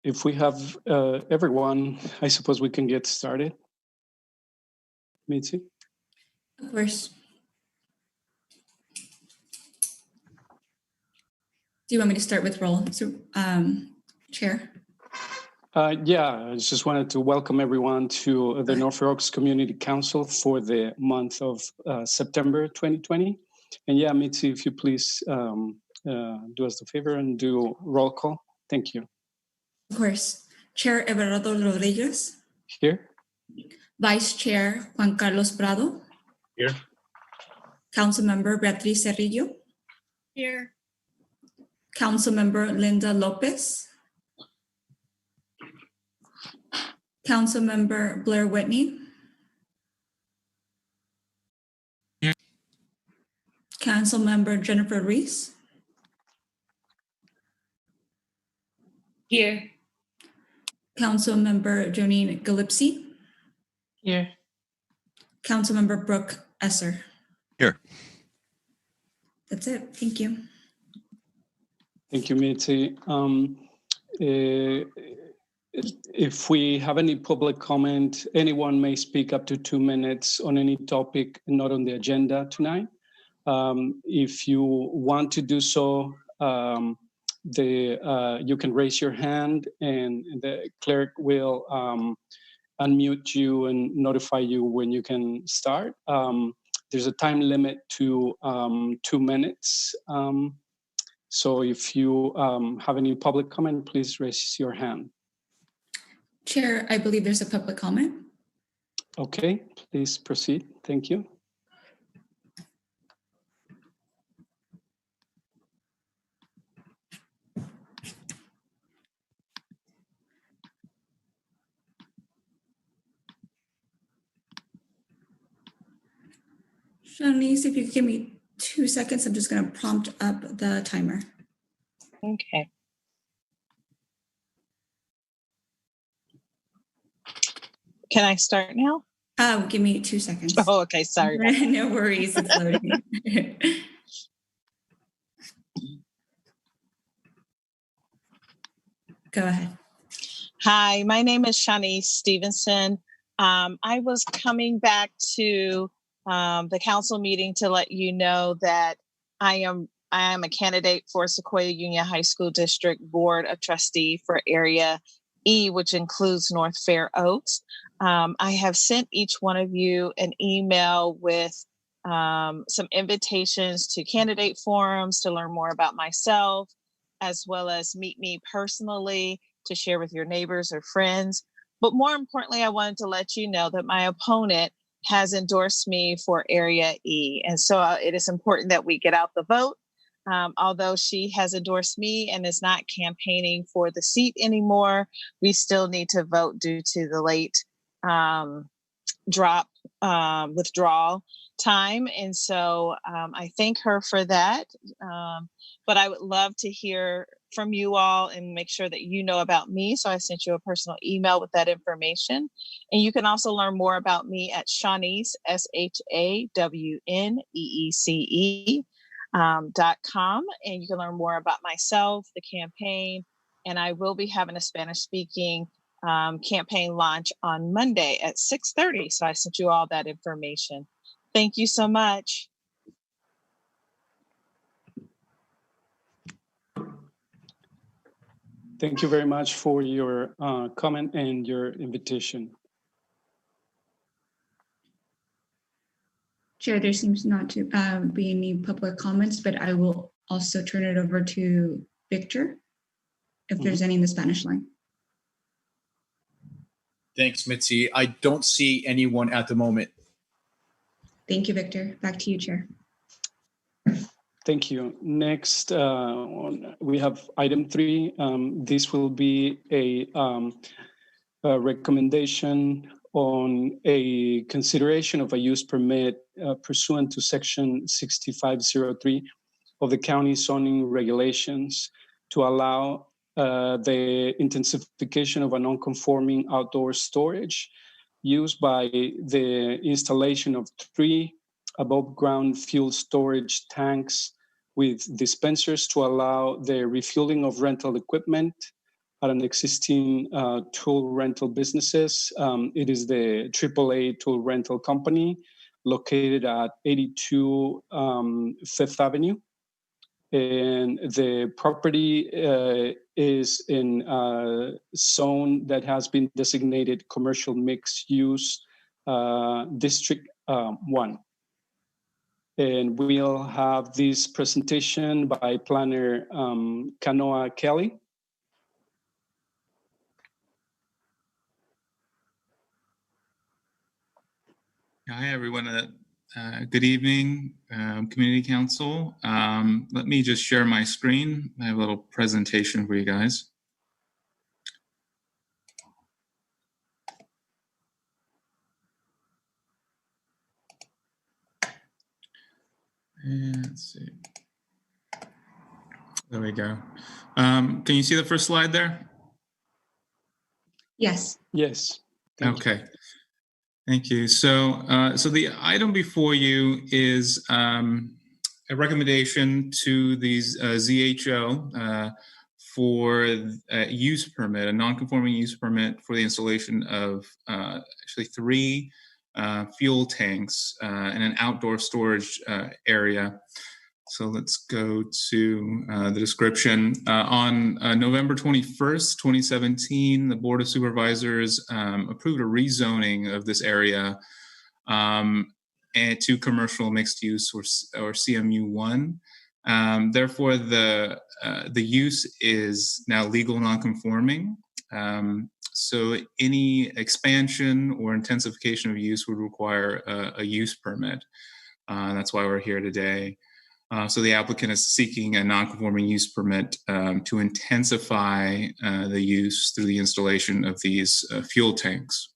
If we have everyone, I suppose we can get started. Mitzi? Of course. Do you want me to start with roll? So, Chair? Yeah, I just wanted to welcome everyone to the Norfolk Oaks Community Council for the month of September 2020. And yeah, Mitzi, if you please do us the favor and do roll call. Thank you. Of course. Chair Everardo Rodriguez. Here. Vice Chair Juan Carlos Prado. Here. Councilmember Beatriz Cerrillo. Here. Councilmember Linda Lopez. Councilmember Blair Whitney. Here. Councilmember Jennifer Reese. Here. Councilmember Jonine Gillespie. Here. Councilmember Brooke Esser. Here. That's it. Thank you. Thank you, Mitzi. If we have any public comment, anyone may speak up to 2 minutes on any topic not on the agenda tonight. If you want to do so, you can raise your hand and the clerk will unmute you and notify you when you can start. There's a time limit to 2 minutes. So if you have any public comment, please raise your hand. Chair, I believe there's a public comment. Okay, please proceed. Thank you. Shanice, if you could give me 2 seconds, I'm just going to prompt up the timer. Okay. Can I start now? Give me 2 seconds. Oh, okay. Sorry. No worries. It's loading. Go ahead. Hi, my name is Shanice Stevenson. I was coming back to the council meeting to let you know that I am a candidate for Sequoia Union High School District Board of Trustee for Area E, which includes North Fair Oaks. I have sent each one of you an email with some invitations to candidate forums to learn more about myself, as well as meet me personally to share with your neighbors or friends. But more importantly, I wanted to let you know that my opponent has endorsed me for Area E. And so it is important that we get out the vote. Although she has endorsed me and is not campaigning for the seat anymore, we still need to vote due to the late withdrawal time. And so I thank her for that. But I would love to hear from you all and make sure that you know about me. So I sent you a personal email with that information. And you can also learn more about me at Shawneece, SHAWNEECE.com. And you can learn more about myself, the campaign, and I will be having a Spanish speaking campaign launch on Monday at 6:30. So I sent you all that information. Thank you so much. Thank you very much for your comment and your invitation. Chair, there seems not to be any public comments, but I will also turn it over to Victor if there's any in the Spanish line. Thanks, Mitzi. I don't see anyone at the moment. Thank you, Victor. Back to you, Chair. Thank you. Next, we have item 3. This will be a recommendation on a consideration of a use permit pursuant to section 6503 of the county zoning regulations to allow the intensification of a non-conforming outdoor storage used by the installation of 3 above ground fuel storage tanks with dispensers to allow the refueling of rental equipment at an existing tool rental businesses. It is the AAA tool rental company located at 82 Fifth Avenue. And the property is in a zone that has been designated commercial mixed use District 1. And we'll have this presentation by planner Kanoa Kelly. Hi, everyone. Good evening, Community Council. Let me just share my screen. I have a little presentation for you guys. And let's see. There we go. Can you see the first slide there? Yes. Yes. Okay. Thank you. So, so the item before you is a recommendation to these ZHO for a use permit, a non-conforming use permit for the installation of actually 3 fuel tanks in an outdoor storage area. So let's go to the description. On November 21st, 2017, the Board of Supervisors approved a rezoning of this area and to commercial mixed use or CMU1. Therefore, the use is now legal non-conforming. So any expansion or intensification of use would require a use permit. That's why we're here today. So the applicant is seeking a non-conforming use permit to intensify the use through the installation of these fuel tanks.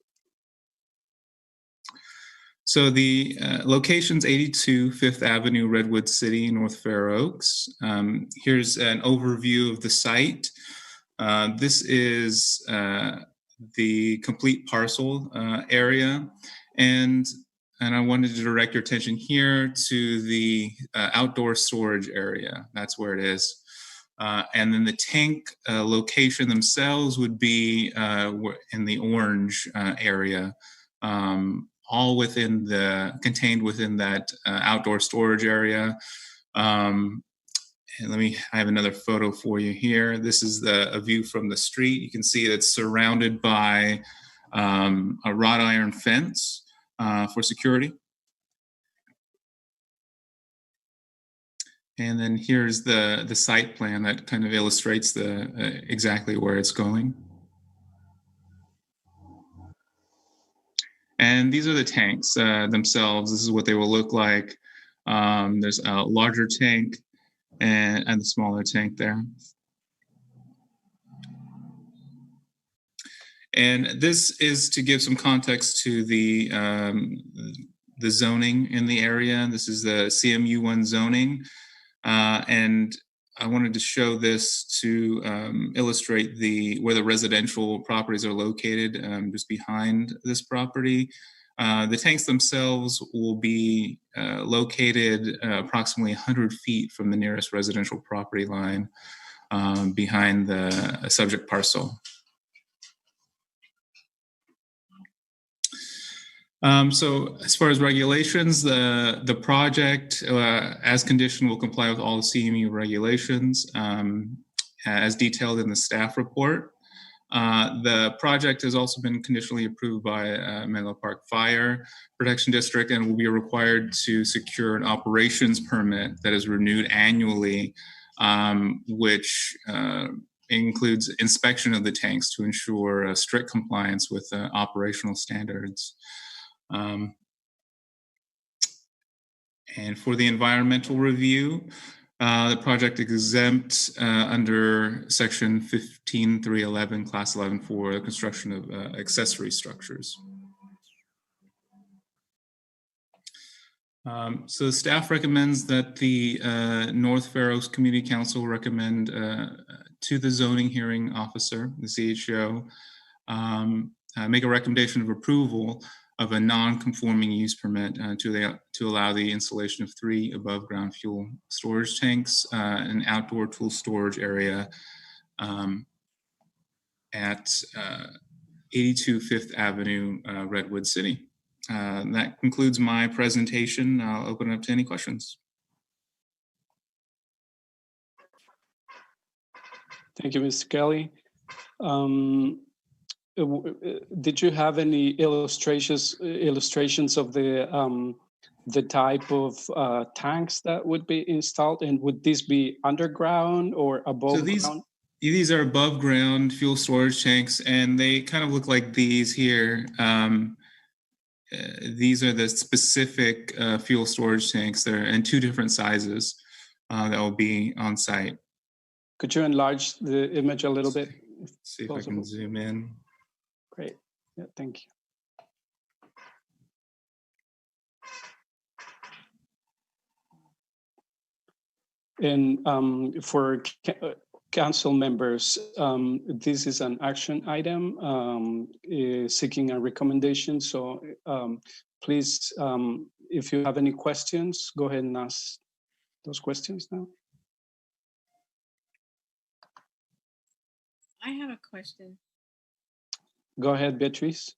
So the location's 82 Fifth Avenue, Redwood City, North Fair Oaks. Here's an overview of the site. This is the complete parcel area, and I wanted to direct your attention here to the outdoor storage area. That's where it is. And then the tank location themselves would be in the orange area, all within contained within that outdoor storage area. And I have another photo for you here. This is a view from the street. You can see it's surrounded by a wrought iron fence for security. And then here's the site plan that kind of illustrates exactly where it's going. And these are the tanks themselves. This is what they will look like. There's a larger tank and the smaller tank there. And this is to give some context to the zoning in the area. This is the CMU1 zoning. And I wanted to show this to illustrate where the residential properties are located, just behind this property. The tanks themselves will be located approximately 100 feet from the nearest residential property line behind the subject parcel. So as far as regulations, the project, as conditioned, will comply with all the CMU regulations as detailed in the staff report. The project has also been conditionally approved by Menlo Park Fire Protection District and will be required to secure an operations permit that is renewed annually, which includes inspection of the tanks to ensure strict compliance with operational standards. And for the environmental review, the project exempt under section 15311, class 11 for the construction of accessory structures. So the staff recommends that the North Fair Oaks Community Council recommend to the zoning hearing officer, the CHO, make a recommendation of approval of a non-conforming use permit to allow the installation of 3 above-ground fuel storage tanks, an outdoor tool storage area, at 82 Fifth Avenue, Redwood City. That concludes my presentation. I'll open it up to any questions. Thank you, Mr. Kelly. Did you have any illustrations of the type of tanks that would be installed, and would this be underground or above ground? These are above ground fuel storage tanks, and they kind of look like these here. These are the specific fuel storage tanks. They're in two different sizes that will be on site. Could you enlarge the image a little bit? See if I can zoom in. Great. Yeah, thank you. And for council members, this is an action item seeking a recommendation. So please, if you have any questions, go ahead and ask those questions now. I have a question. Go ahead, Beatrice.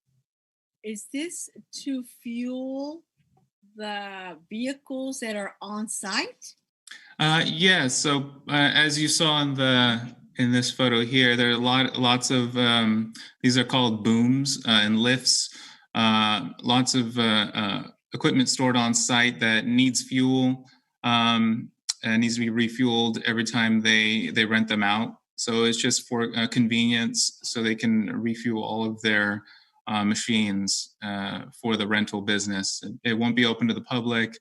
Is this to fuel the vehicles that are on site? Yeah. So as you saw in this photo here, there are lots of these are called booms and lifts. Lots of equipment stored on site that needs fuel and needs to be refueled every time they rent them out. So it's just for convenience, so they can refuel all of their machines for the rental business. It won't be open to the public,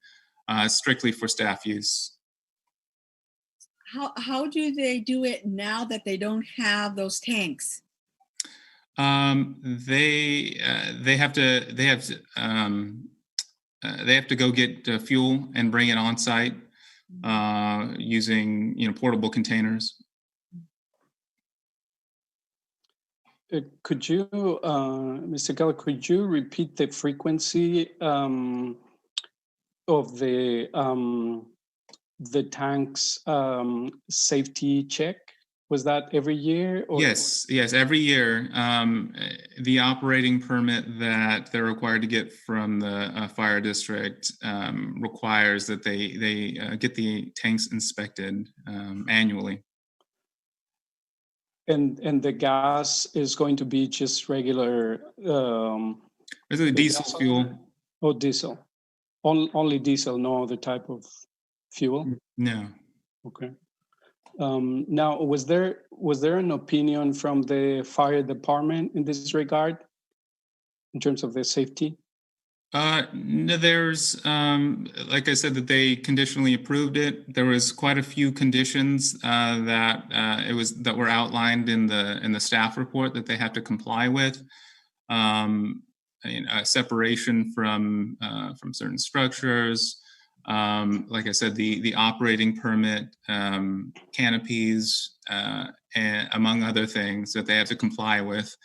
strictly for staff use. How do they do it now that they don't have those tanks? They have to go get fuel and bring it on site using portable containers. Could you, Mr. Keller, could you repeat the frequency of the tank's safety check? Was that every year? Or? Yes, every year. The operating permit that they're required to get from the fire district requires that they get the tanks inspected annually. And the gas is going to be just regular. Is it a diesel fuel? Oh, diesel. Only diesel, no other type of fuel? No. Okay. Now, was there an opinion from the fire department in this regard, in terms of the safety? No, there's, like I said, that they conditionally approved it. There was quite a few conditions that were outlined in the staff report that they have to comply with. Separation from certain structures. Like I said, the operating permit, canopies, and among other things that they have to comply with.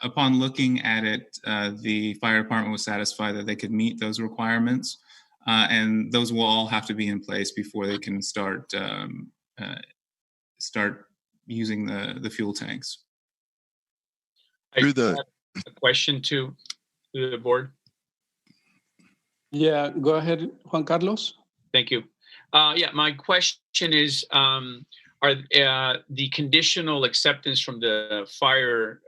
Upon looking at it, the fire department was satisfied that they could meet those requirements, and those will all have to be in place before they can start using the fuel tanks. I have a question to the board. Yeah, go ahead, Juan Carlos. Thank you. Yeah, my question is, are the conditional acceptance from the fire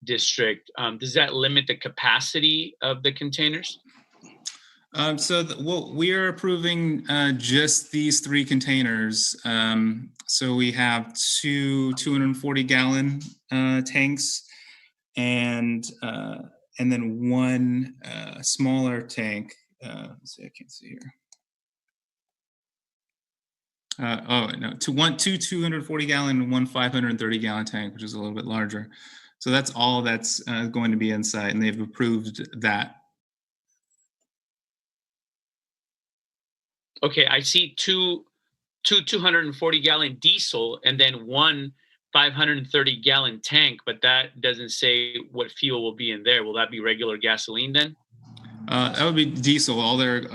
district, does that limit the capacity of the containers? We are approving just these 3 containers. So we have 2 240-gallon tanks, and then 1 smaller tank. Let's see, I can't see here. Two 240-gallon and 1 530-gallon tank, which is a little bit larger. So that's all that's going to be inside, and they've approved that. Okay, I see two 240-gallon diesel and then 1 530-gallon tank, but that doesn't say what fuel will be in there. Will that be regular gasoline then? That would be diesel. All their,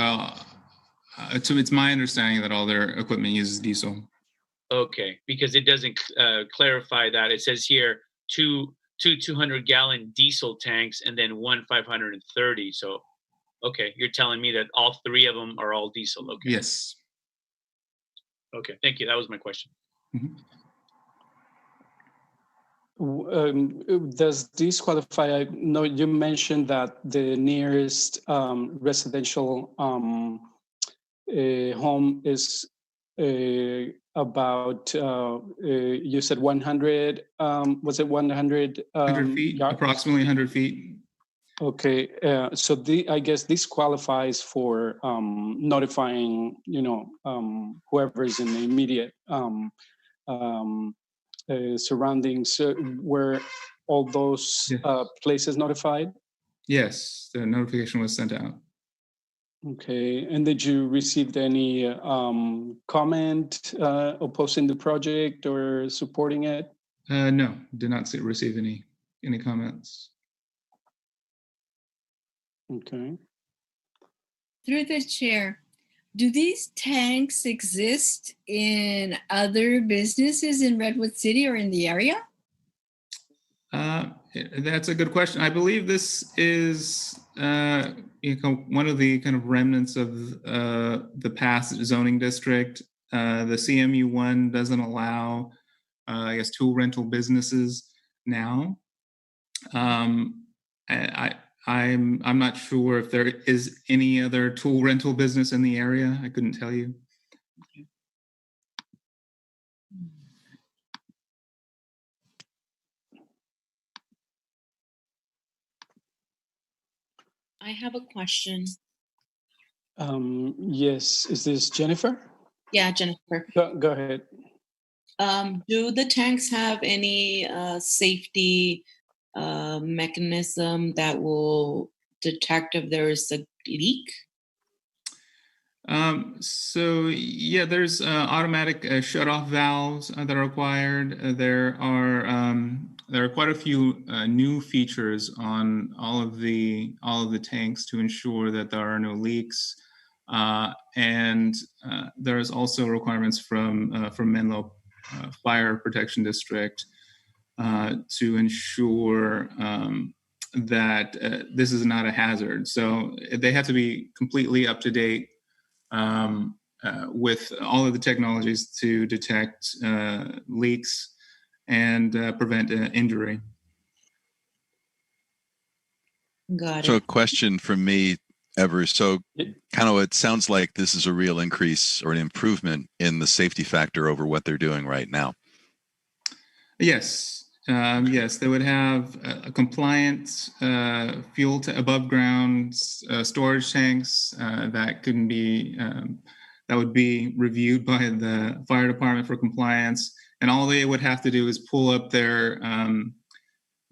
it's my understanding that all their equipment uses diesel. Okay, because it doesn't clarify that. It says here two 200-gallon diesel tanks and then one 530. So, okay, you're telling me that all three of them are all diesel. Okay. Yes. Okay, thank you. That was my question. Mhm. Does this qualify? I know you mentioned that the nearest residential home is about, you said 100, was it 100 100 feet, yards? approximately 100 feet. Okay, so I guess this qualifies for notifying, whoever's in the immediate surroundings. Were all those Yeah. places notified? Yes, the notification was sent out. Okay, and did you receive any comment opposing the project or supporting it? No, did not receive any comments. Okay. Through the chair, do these tanks exist in other businesses in Redwood City or in the area? That's a good question. I believe this is one of the kind of remnants of the past zoning district. The CMU1 doesn't allow, I guess, tool rental businesses now. I'm not sure if there is any other tool rental business in the area. I couldn't tell you. I have a question. Yes, is this Jennifer? Yeah, Jennifer. Go ahead. Do the tanks have any safety mechanism that will detect if there is a leak? So yeah, there's automatic shut-off valves that are required. There are quite a few new features on all of the tanks to ensure that there are no leaks, and there's also requirements from Menlo Fire Protection District to ensure that this is not a hazard. So they have to be completely up to date with all of the technologies to detect leaks and prevent injury. Got it. So a question from me, Ever. So kind of it sounds like this is a real increase or an improvement in the safety factor over what they're doing right now. Yes. Yes, they would have a compliant fuel to above ground storage tanks that can be that would be reviewed by the fire department for compliance, and all they would have to do is pull up their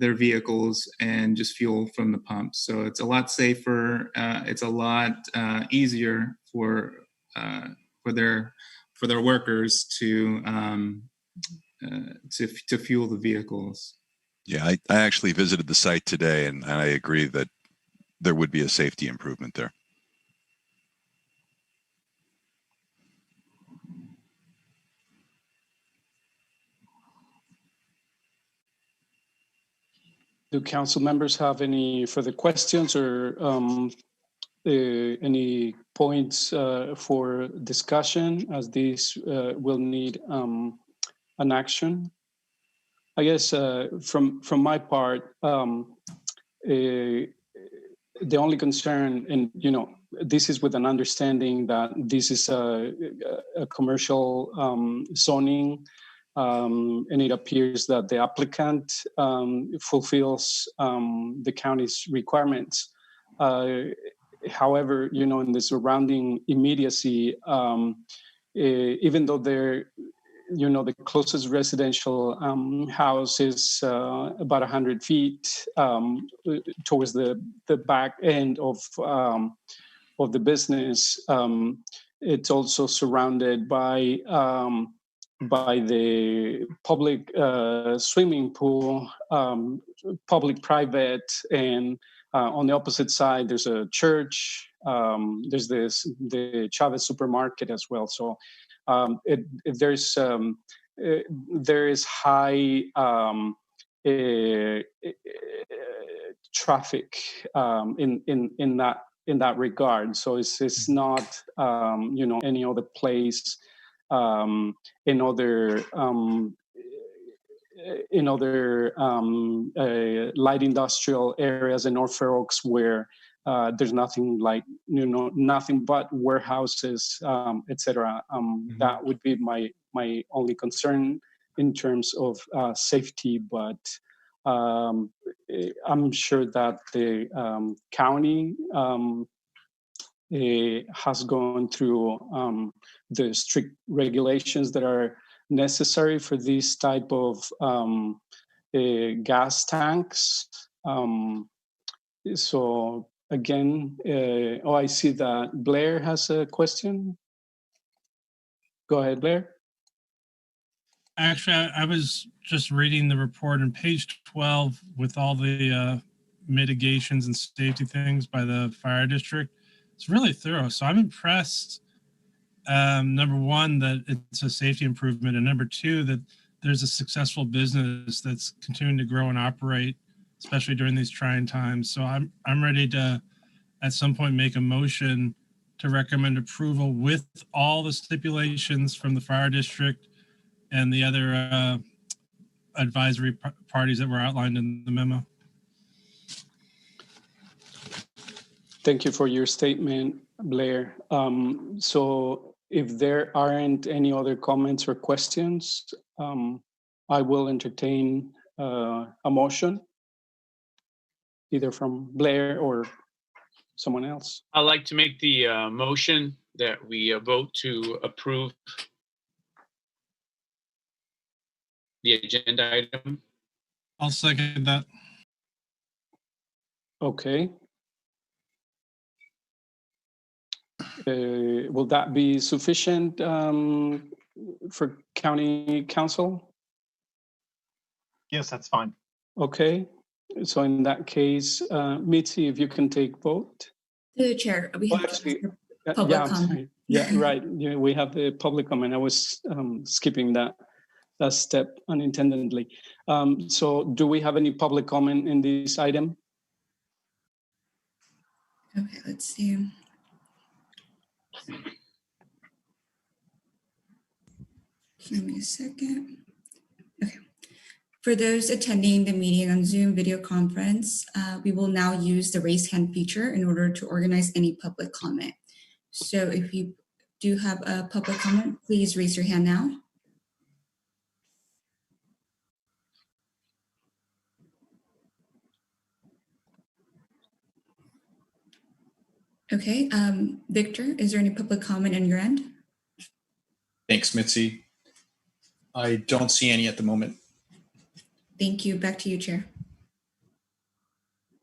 vehicles and just fuel from the pump. So it's a lot safer. It's a lot easier for their workers to fuel the vehicles. Yeah, I actually visited the site today, and I agree that there would be a safety improvement there. Do council members have any further questions or any points for discussion, as this will need an action? I guess from my part, the only concern, and this is with an understanding that this is a commercial zoning, and it appears that the applicant fulfills the county's requirements. However, in the surrounding immediacy, even though they're, the closest residential house is about 100 feet towards the back end of the business. It's also surrounded by the public swimming pool, public-private, and on the opposite side, there's a church. There's the Chavez supermarket as well. So there is high traffic in that regard. So it's not any other place in other light industrial areas in North Fair Oaks where there's nothing like nothing but warehouses, etc. That would be my only concern in terms of safety, but I'm sure that the county has gone through the strict regulations that are necessary for this type of gas tanks. So again, I see that Blair has a question. Go ahead, Blair. Actually, I was just reading the report on page 12 with all the mitigations and safety things by the fire district. It's really thorough. So I'm impressed, number one, that it's a safety improvement, and number two, that there's a successful business that's continuing to grow and operate, especially during these trying times. So I'm ready to, at some point, make a motion to recommend approval with all the stipulations from the fire district and the other advisory parties that were outlined in the memo. Thank you for your statement, Blair. So if there aren't any other comments or questions, I will entertain a motion, either from Blair or someone else. I'd like to make the motion that we vote to approve the agenda item. I'll second that. Okay. Will that be sufficient for county council? Yes, that's fine. Okay. So in that case, Mitzi, if you can take vote. To the chair, we have public comment. Yeah, right. Yeah, we have the public comment. I was skipping that step unintendedly. So do we have any public comment in this item? Okay, let's see. Give me a second. Okay. For those attending the meeting on Zoom video conference, we will now use the raise hand feature in order to organize any public comment. So if you do have a public comment, please raise your hand now. Okay, Victor, is there any public comment on your end? Thanks, Mitzi. I don't see any at the moment. Thank you. Back to you, Chair.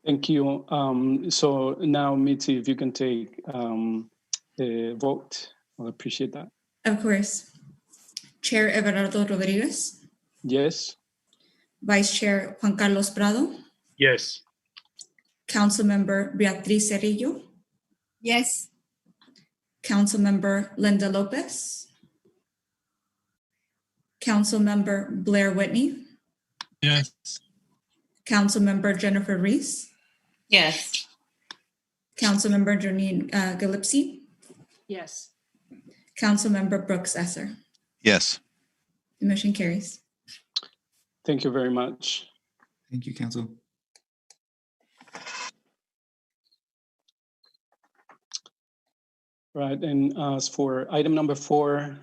Thank you. So now, Mitzi, if you can take the vote, I'll appreciate that. Of course. Chair Everardo Rodriguez. Yes. Vice Chair Juan Carlos Prado. Yes. Councilmember Beatriz Cerrillo. Yes. Councilmember Linda Lopez. Councilmember Blair Whitney. Yes. Councilmember Jennifer Reese. Yes. Councilmember Janine Gillespie. Yes. Councilmember Brooks Esser. Yes. The motion carries. Thank you very much. Thank you, Council. Right, and as for item number 4,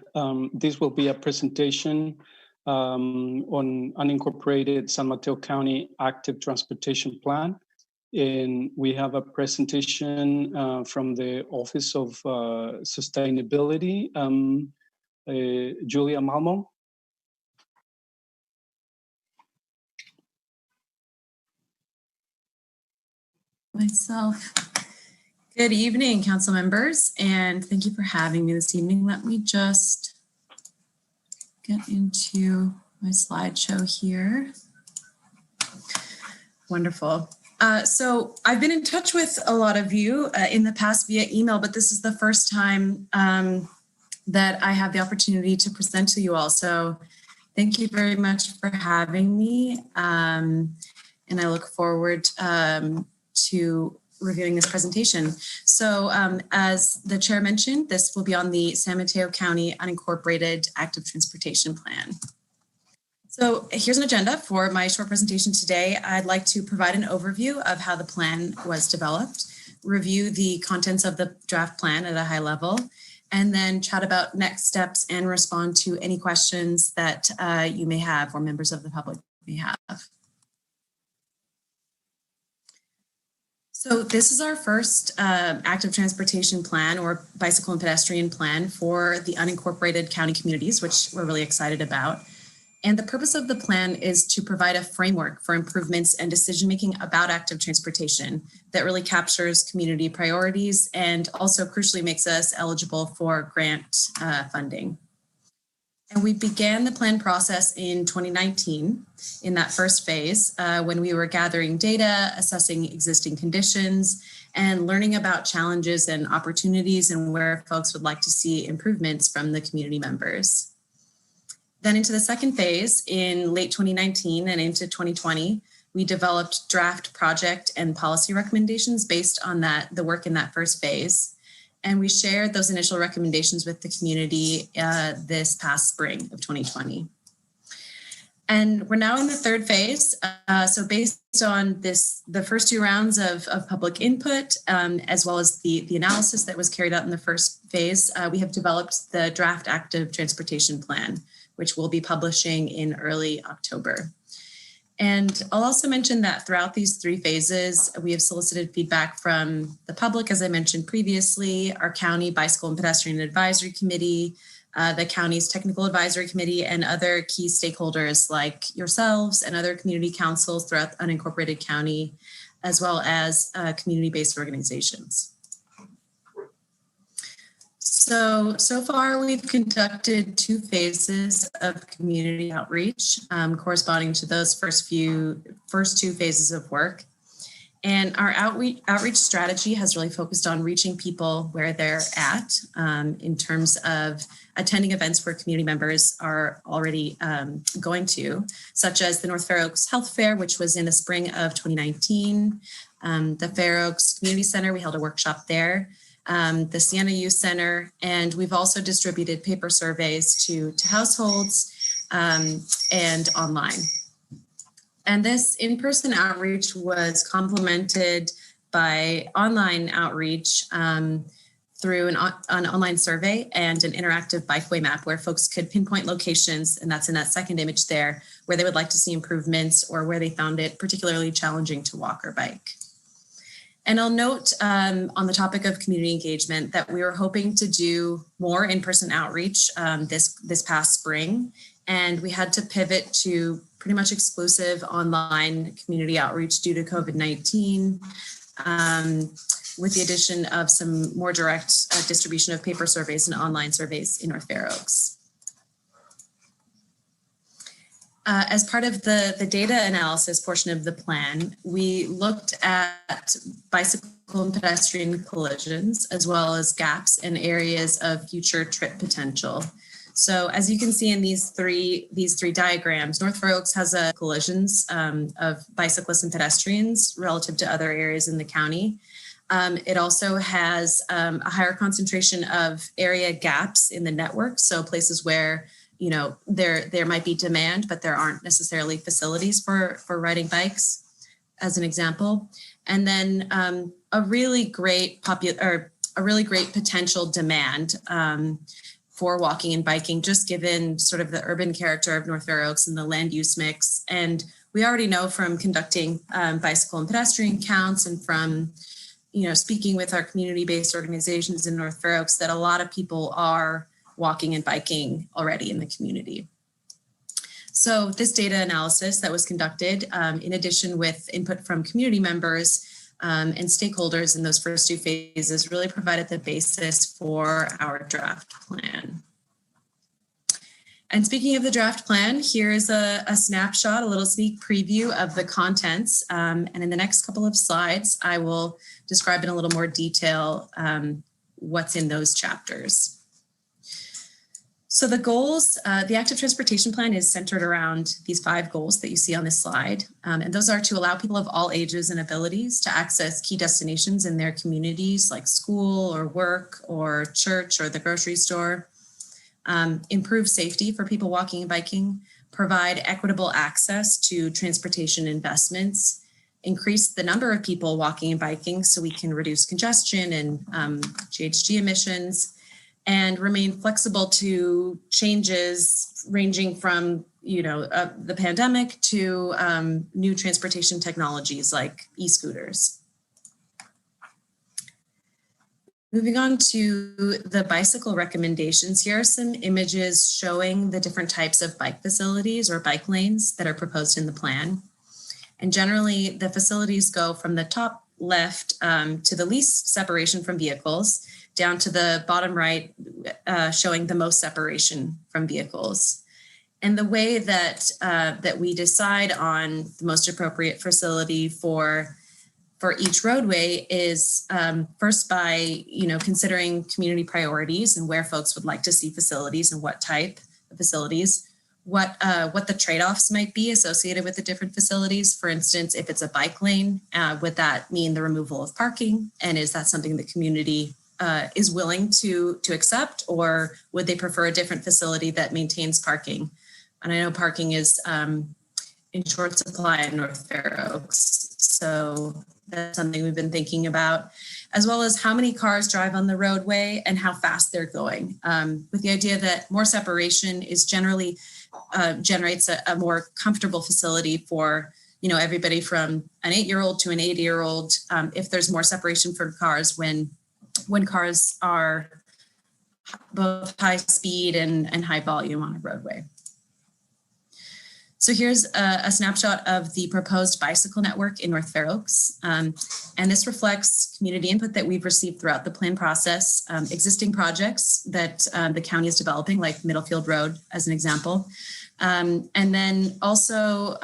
this will be a presentation on unincorporated San Mateo County Active Transportation Plan. And we have a presentation from the Office of Sustainability, Julia Malmo. Myself. Good evening, council members, and thank you for having me this evening. Let me just get into my slideshow here. Wonderful. So I've been in touch with a lot of you in the past via email, but this is the first time that I have the opportunity to present to you all. So thank you very much for having me. And I look forward to reviewing this presentation. So as the chair mentioned, this will be on the San Mateo County Unincorporated Active Transportation Plan. So here's an agenda for my short presentation today. I'd like to provide an overview of how the plan was developed, review the contents of the draft plan at a high level, and then chat about next steps and respond to any questions that you may have or members of the public may have. So this is our first active transportation plan or bicycle and pedestrian plan for the unincorporated county communities, which we're really excited about. And the purpose of the plan is to provide a framework for improvements and decision-making about active transportation that really captures community priorities and also crucially makes us eligible for grant funding. And we began the plan process in 2019 in that first phase when we were gathering data, assessing existing conditions, and learning about challenges and opportunities and where folks would like to see improvements from the community members. Then into the second phase in late 2019 and into 2020, we developed draft project and policy recommendations based on the work in that first phase. And we shared those initial recommendations with the community this past spring of 2020. And we're now in the third phase. So based on the first two rounds of public input, as well as the analysis that was carried out in the first phase, we have developed the draft active transportation plan, which we'll be publishing in early October. And I'll also mention that throughout these three phases, we have solicited feedback from the public, as I mentioned previously, our County Bicycle and Pedestrian Advisory Committee, the county's Technical Advisory Committee, and other key stakeholders like yourselves and other community councils throughout the unincorporated county, as well as community-based organizations. So far we've conducted 2 phases of community outreach corresponding to those first 2 phases of work. And our outreach strategy has really focused on reaching people where they're at in terms of attending events where community members are already going to, such as the North Fair Oaks Health Fair, which was in the spring of 2019. The Fair Oaks Community Center, we held a workshop there. The Siena Youth Center, and we've also distributed paper surveys to households and online. And this in-person outreach was complemented by online outreach through an online survey and an interactive bikeway map where folks could pinpoint locations, and that's in that second image there, where they would like to see improvements or where they found it particularly challenging to walk or bike. And I'll note on the topic of community engagement that we were hoping to do more in-person outreach this past spring, and we had to pivot to pretty much exclusive online community outreach due to COVID-19, with the addition of some more direct distribution of paper surveys and online surveys in North Fair Oaks. As part of the data analysis portion of the plan, we looked at bicycle and pedestrian collisions, as well as gaps and areas of future trip potential. So as you can see in these three diagrams, North Fair Oaks has collisions of bicyclists and pedestrians relative to other areas in the county. It also has a higher concentration of area gaps in the network, so places where there might be demand, but there aren't necessarily facilities for riding bikes, as an example. And then a really great potential demand for walking and biking, just given sort of the urban character of North Fair Oaks and the land use mix. And we already know from conducting bicycle and pedestrian counts and from speaking with our community-based organizations in North Fair Oaks that a lot of people are walking and biking already in the community. So this data analysis that was conducted, in addition with input from community members and stakeholders in those first 2 phases, really provided the basis for our draft plan. And speaking of the draft plan, here's a snapshot, a little sneak preview of the contents. And in the next couple of slides, I will describe in a little more detail what's in those chapters. So the goals, the active transportation plan is centered around these 5 goals that you see on this slide. And those are to allow people of all ages and abilities to access key destinations in their communities like school or work or church or the grocery store, improve safety for people walking and biking, provide equitable access to transportation investments, increase the number of people walking and biking so we can reduce congestion and GHG emissions, and remain flexible to changes ranging from, the pandemic to new transportation technologies like e-scooters. Moving on to the bicycle recommendations, here are some images showing the different types of bike facilities or bike lanes that are proposed in the plan. And generally, the facilities go from the top left to the least separation from vehicles, down to the bottom right, showing the most separation from vehicles. And the way that that we decide on the most appropriate facility for each roadway is first by considering community priorities and where folks would like to see facilities and what type of facilities, what the trade-offs might be associated with the different facilities. For instance, if it's a bike lane, would that mean the removal of parking? And is that something the community is willing to accept, or would they prefer a different facility that maintains parking? And I know parking is in short supply in North Fair Oaks, so that's something we've been thinking about, as well as how many cars drive on the roadway and how fast they're going, with the idea that more separation is generally generates a more comfortable facility for everybody from an 8-year-old to an 80-year-old. If there's more separation for cars when cars are both high speed and high volume on a roadway. So here's a snapshot of the proposed bicycle network in North Fair Oaks. And this reflects community input that we've received throughout the plan process, existing projects that the county is developing, like Middlefield Road as an example. And then also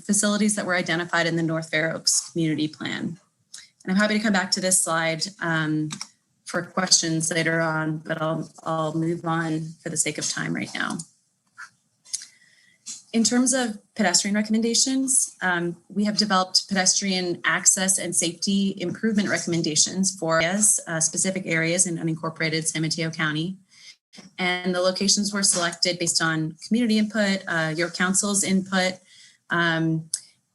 facilities that were identified in the North Fair Oaks community plan. And I'm happy to come back to this slide for questions later on, but I'll move on for the sake of time right now. In terms of pedestrian recommendations, we have developed pedestrian access and safety improvement recommendations for areas, specific areas in unincorporated San Mateo County. And the locations were selected based on community input, your council's input, and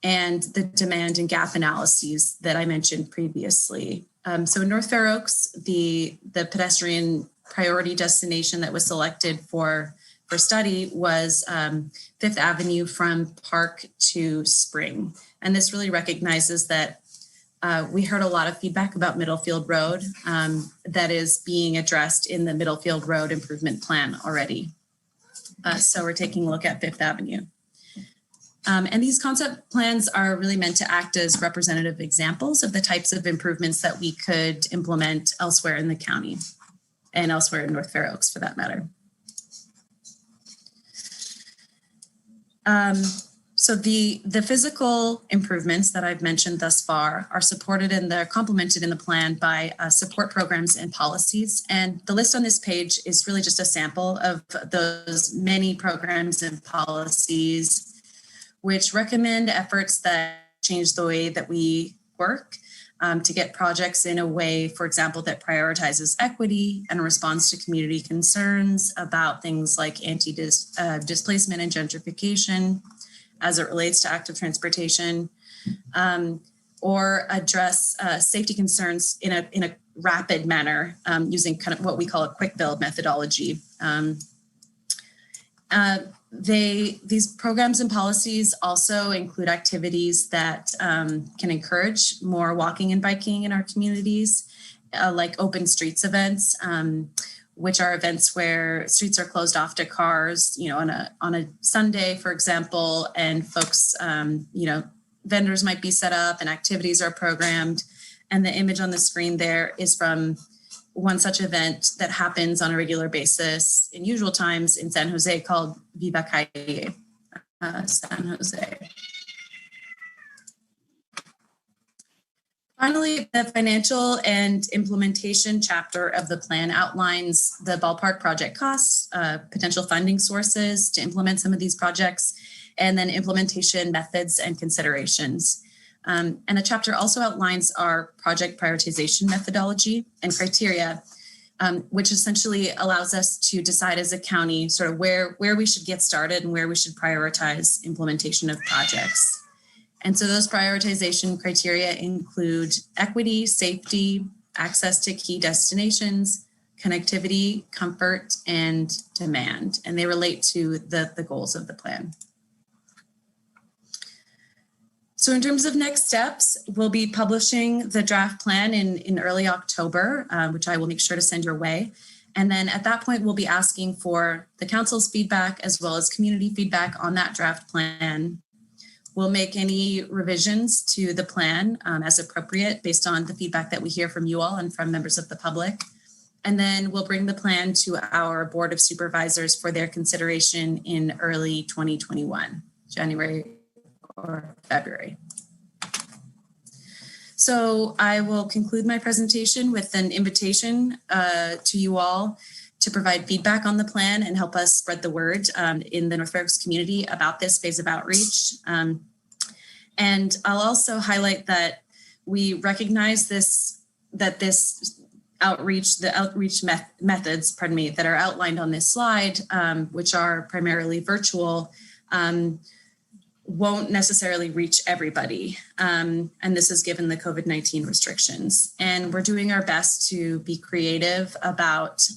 the demand and gap analyses that I mentioned previously. So in North Fair Oaks, the pedestrian priority destination that was selected for study was 5th Avenue from Park to Spring. And this really recognizes that we heard a lot of feedback about Middlefield Road that is being addressed in the Middlefield Road Improvement Plan already. So we're taking a look at 5th Avenue. And these concept plans are really meant to act as representative examples of the types of improvements that we could implement elsewhere in the county and elsewhere in North Fair Oaks for that matter. So the physical improvements that I've mentioned thus far are supported and they're complemented in the plan by support programs and policies. And the list on this page is really just a sample of those many programs and policies which recommend efforts that change the way that we work to get projects in a way, for example, that prioritizes equity and responds to community concerns about things like anti-displacement and gentrification as it relates to active transportation, or address safety concerns in a rapid manner using kind of what we call a quick build methodology. These programs and policies also include activities that can encourage more walking and biking in our communities, like open streets events, which are events where streets are closed off to cars, on a Sunday, for example, and folks, vendors might be set up and activities are programmed. And the image on the screen there is from one such event that happens on a regular basis in usual times in San Jose called Viva Calle San Jose. Finally, the financial and implementation chapter of the plan outlines the ballpark project costs potential funding sources to implement some of these projects, and then implementation methods and considerations. And the chapter also outlines our project prioritization methodology and criteria, which essentially allows us to decide as a county sort of where we should get started and where we should prioritize implementation of projects. And so those prioritization criteria include equity, safety, access to key destinations, connectivity, comfort, and demand. And they relate to the goals of the plan. So in terms of next steps, we'll be publishing the draft plan in early October, which I will make sure to send your way. And then at that point, we'll be asking for the council's feedback as well as community feedback on that draft plan. We'll make any revisions to the plan as appropriate based on the feedback that we hear from you all and from members of the public. And then we'll bring the plan to our Board of Supervisors for their consideration in early 2021, January or February. So I will conclude my presentation with an invitation to you all to provide feedback on the plan and help us spread the word in the North Fair Oaks community about this phase of outreach. And I'll also highlight that we recognize that the outreach methods, that are outlined on this slide, which are primarily virtual, won't necessarily reach everybody. And this is given the COVID-19 restrictions. And we're doing our best to be creative about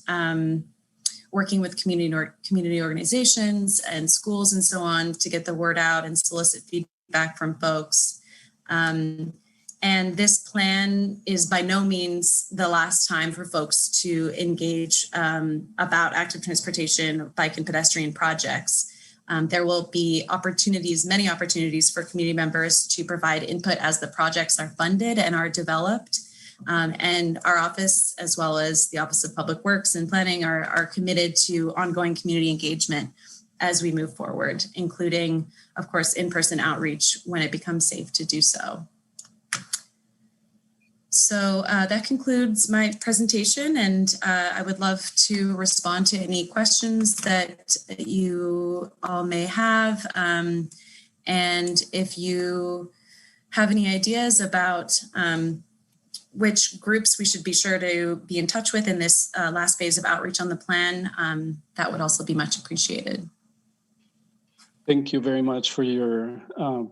working with community organizations and schools and so on to get the word out and solicit feedback from folks. And this plan is by no means the last time for folks to engage about active transportation, bike and pedestrian projects. There will be many opportunities for community members to provide input as the projects are funded and are developed. And our office, as well as the Office of Public Works and Planning, are committed to ongoing community engagement as we move forward, including, of course, in-person outreach when it becomes safe to do so. So that concludes my presentation, and I would love to respond to any questions that you all may have. And if you have any ideas about which groups we should be sure to be in touch with in this last phase of outreach on the plan, that would also be much appreciated. Thank you very much for your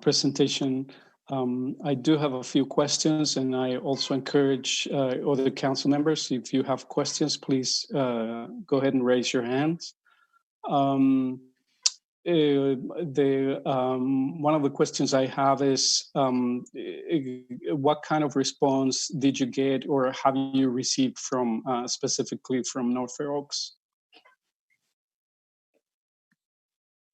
presentation. I do have a few questions, and I also encourage other council members, if you have questions, please go ahead and raise your hands. One of the questions I have is, what kind of response did you get or have you received from specifically from North Fair Oaks?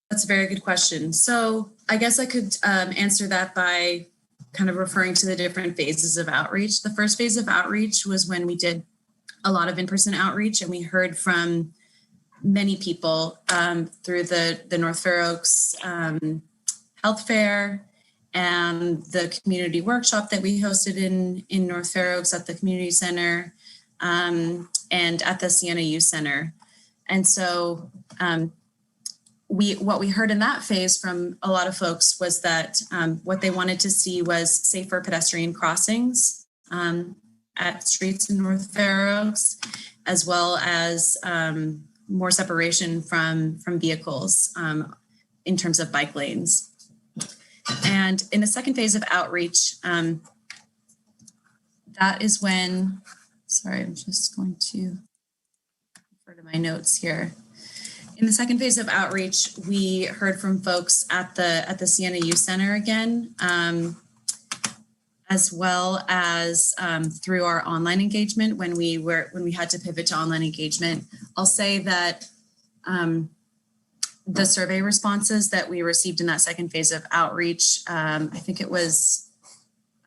That's a very good question. So I guess I could answer that by kind of referring to the different phases of outreach. The first phase of outreach was when we did a lot of in-person outreach, and we heard from many people through the North Fair Oaks Health Fair and the community workshop that we hosted in North Fair Oaks at the community center and at the Siena Youth Center. And so what we heard in that phase from a lot of folks was that what they wanted to see was safer pedestrian crossings at streets in North Fair Oaks, as well as more separation from vehicles in terms of bike lanes. And in the second phase of outreach, that is when, sorry, I'm just going to refer to my notes here. In the second phase of outreach, we heard from folks at the Siena Youth Center again, as well as through our online engagement when we had to pivot to online engagement. I'll say that the survey responses that we received in that second phase of outreach, I think it was,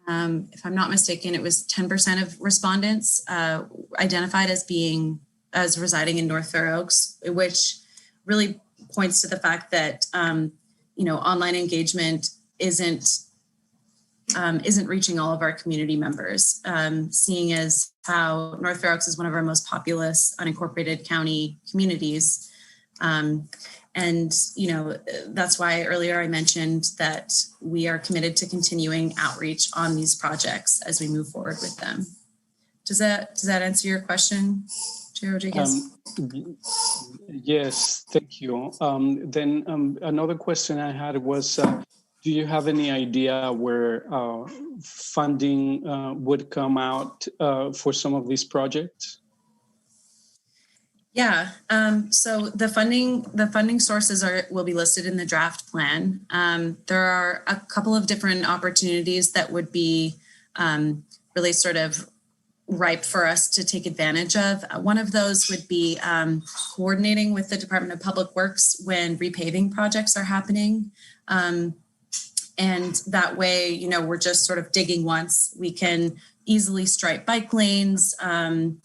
if I'm not mistaken, it was 10% of respondents identified as residing in North Fair Oaks, which really points to the fact that online engagement isn't reaching all of our community members. Seeing as how North Fair Oaks is one of our most populous unincorporated county communities, And, that's why earlier I mentioned that we are committed to continuing outreach on these projects as we move forward with them. Does that answer your question, Chair Rodriguez? Yes, thank you. Then another question I had was, do you have any idea where funding would come out for some of these projects? Yeah. So the funding sources will be listed in the draft plan. There are a couple of different opportunities that would be really sort of ripe for us to take advantage of. One of those would be coordinating with the Department of Public Works when repaving projects are happening. And that way, we're just sort of digging once. We can easily stripe bike lanes and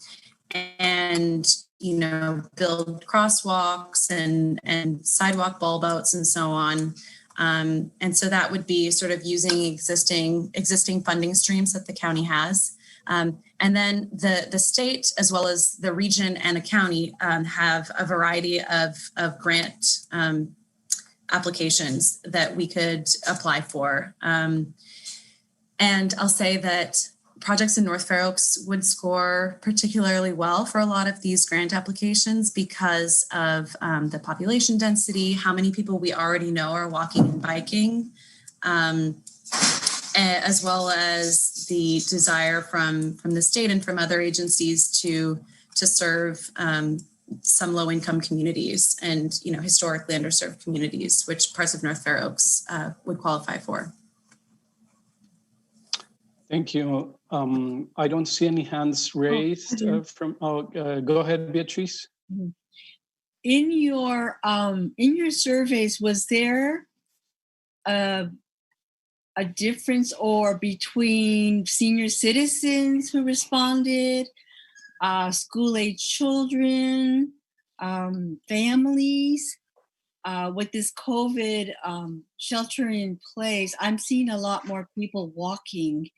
build crosswalks and sidewalk bulb outs and so on. And so that would be sort of using existing funding streams that the county has. And then the state, as well as the region and the county, have a variety of grant applications that we could apply for. And I'll say that projects in North Fair Oaks would score particularly well for a lot of these grant applications because of the population density, how many people we already know are walking and biking, as well as the desire from the state and from other agencies to serve some low-income communities and historically underserved communities, which parts of North Fair Oaks would qualify for. Thank you. I don't see any hands raised go ahead, Beatrice. In your surveys, was there a difference or between senior citizens who responded, school-age children, families? With this COVID shelter in place, I'm seeing a lot more people walking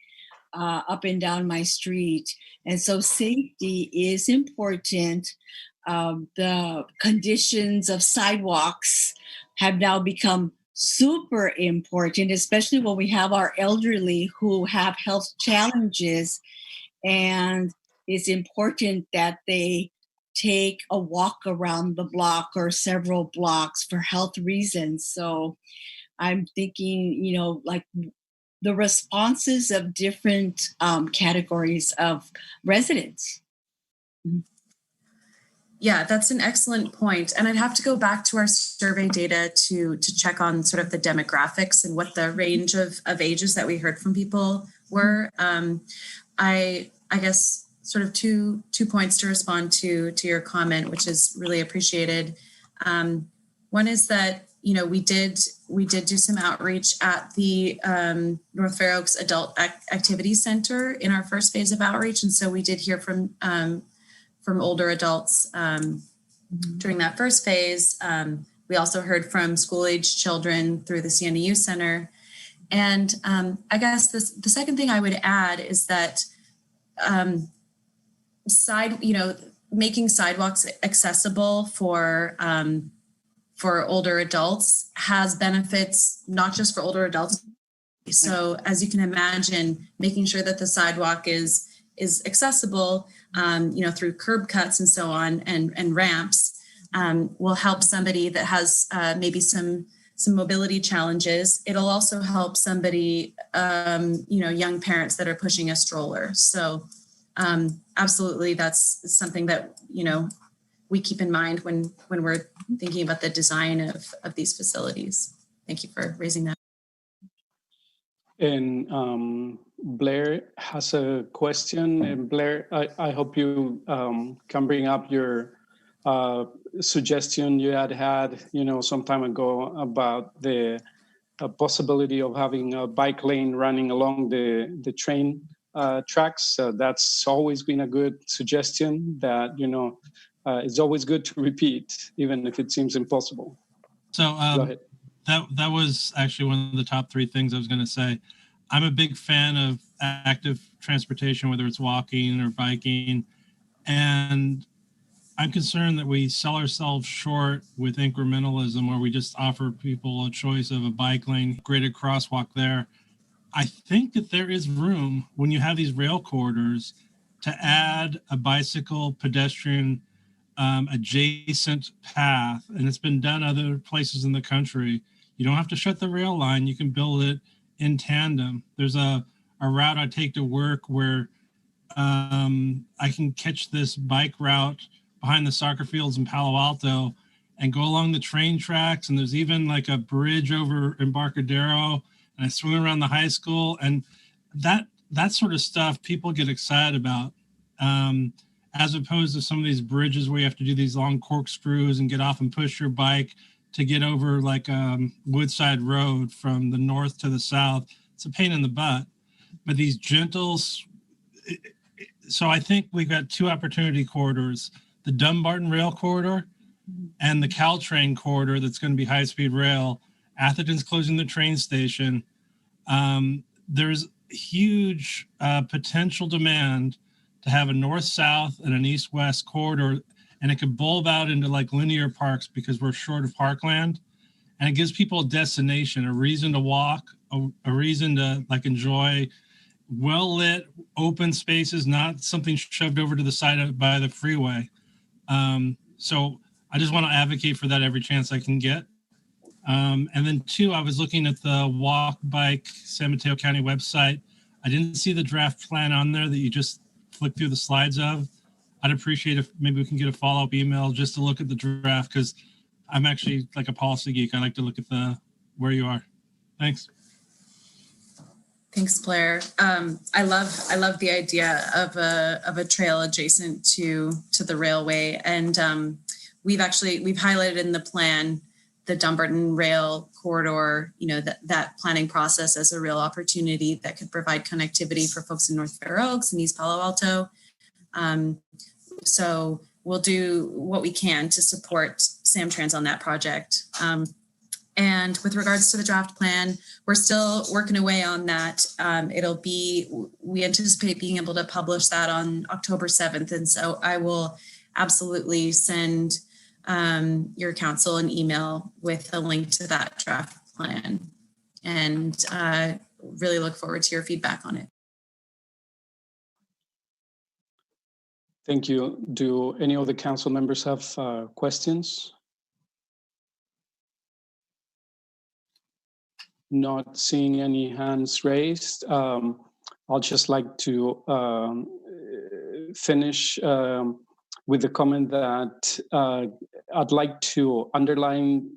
up and down my street. And so safety is important. The conditions of sidewalks have now become super important, especially when we have our elderly who have health challenges. And it's important that they take a walk around the block or several blocks for health reasons. So I'm thinking, like the responses of different categories of residents. Yeah, that's an excellent point. And I'd have to go back to our survey data to check on sort of the demographics and what the range of ages that we heard from people were. I guess sort of two points to respond to your comment, which is really appreciated. One is that, we did do some outreach at the North Fair Oaks Adult Activity Center in our first phase of outreach. And so we did hear from older adults during that first phase. We also heard from school-age children through the CNEU Center. And I guess the second thing I would add is that making sidewalks accessible for older adults has benefits, not just for older adults. So as you can imagine, making sure that the sidewalk is accessible, through curb cuts and so on and ramps will help somebody that has maybe some mobility challenges. It'll also help somebody, young parents that are pushing a stroller. So absolutely, that's something that, we keep in mind when we're thinking about the design of these facilities. Thank you for raising that. And Blair has a question. And Blair, I hope you can bring up your suggestion you had, some time ago about the possibility of having a bike lane running along the train tracks. That's always been a good suggestion that, it's always good to repeat, even if it seems impossible. So Go ahead. That was actually one of the top three things I was going to say. I'm a big fan of active transportation, whether it's walking or biking. And I'm concerned that we sell ourselves short with incrementalism, where we just offer people a choice of a bike lane, graded crosswalk there. I think that there is room when you have these rail corridors to add a bicycle pedestrian adjacent path, and it's been done other places in the country. You don't have to shut the rail line. You can build it in tandem. There's a route I take to work where I can catch this bike route behind the soccer fields in Palo Alto and go along the train tracks. And there's even like a bridge over Embarcadero, and I swing around the high school, and that sort of stuff people get excited about, as opposed to some of these bridges where you have to do these long corkscrews and get off and push your bike to get over like Woodside Road from the north to the south. It's a pain in the butt. But these gentles, so I think we've got two opportunity corridors: the Dumbarton Rail Corridor and the Caltrain Corridor that's going to be high-speed rail. Atherton's closing the train station. There's huge potential demand to have a north-south and an east-west corridor, and it could bulb out into like linear parks because we're short of parkland. And it gives people a destination, a reason to walk, a reason to like enjoy well-lit open spaces, not something shoved over to the side by the freeway. So I just want to advocate for that every chance I can get. And then two, I was looking at the Walk Bike San Mateo County website. I didn't see the draft plan on there that you just flicked through the slides of. I'd appreciate if maybe we can get a follow-up email just to look at the draft, because I'm actually like a policy geek. I like to look at where you are. Thanks. Thanks, Blair. I love the idea of a trail adjacent to the railway, and we've highlighted in the plan the Dumbarton Rail Corridor. You know, that planning process as a real opportunity that could provide connectivity for folks in North Fair Oaks and East Palo Alto. So we'll do what we can to support Samtrans on that project. And with regards to the draft plan, we're still working away on that. We anticipate being able to publish that on October 7th. And so I will absolutely send your council an email with a link to that draft plan, and really look forward to your feedback on it. Thank you. Do any of the council members have questions? Not seeing any hands raised. I'll just like to finish with the comment that I'd like to underline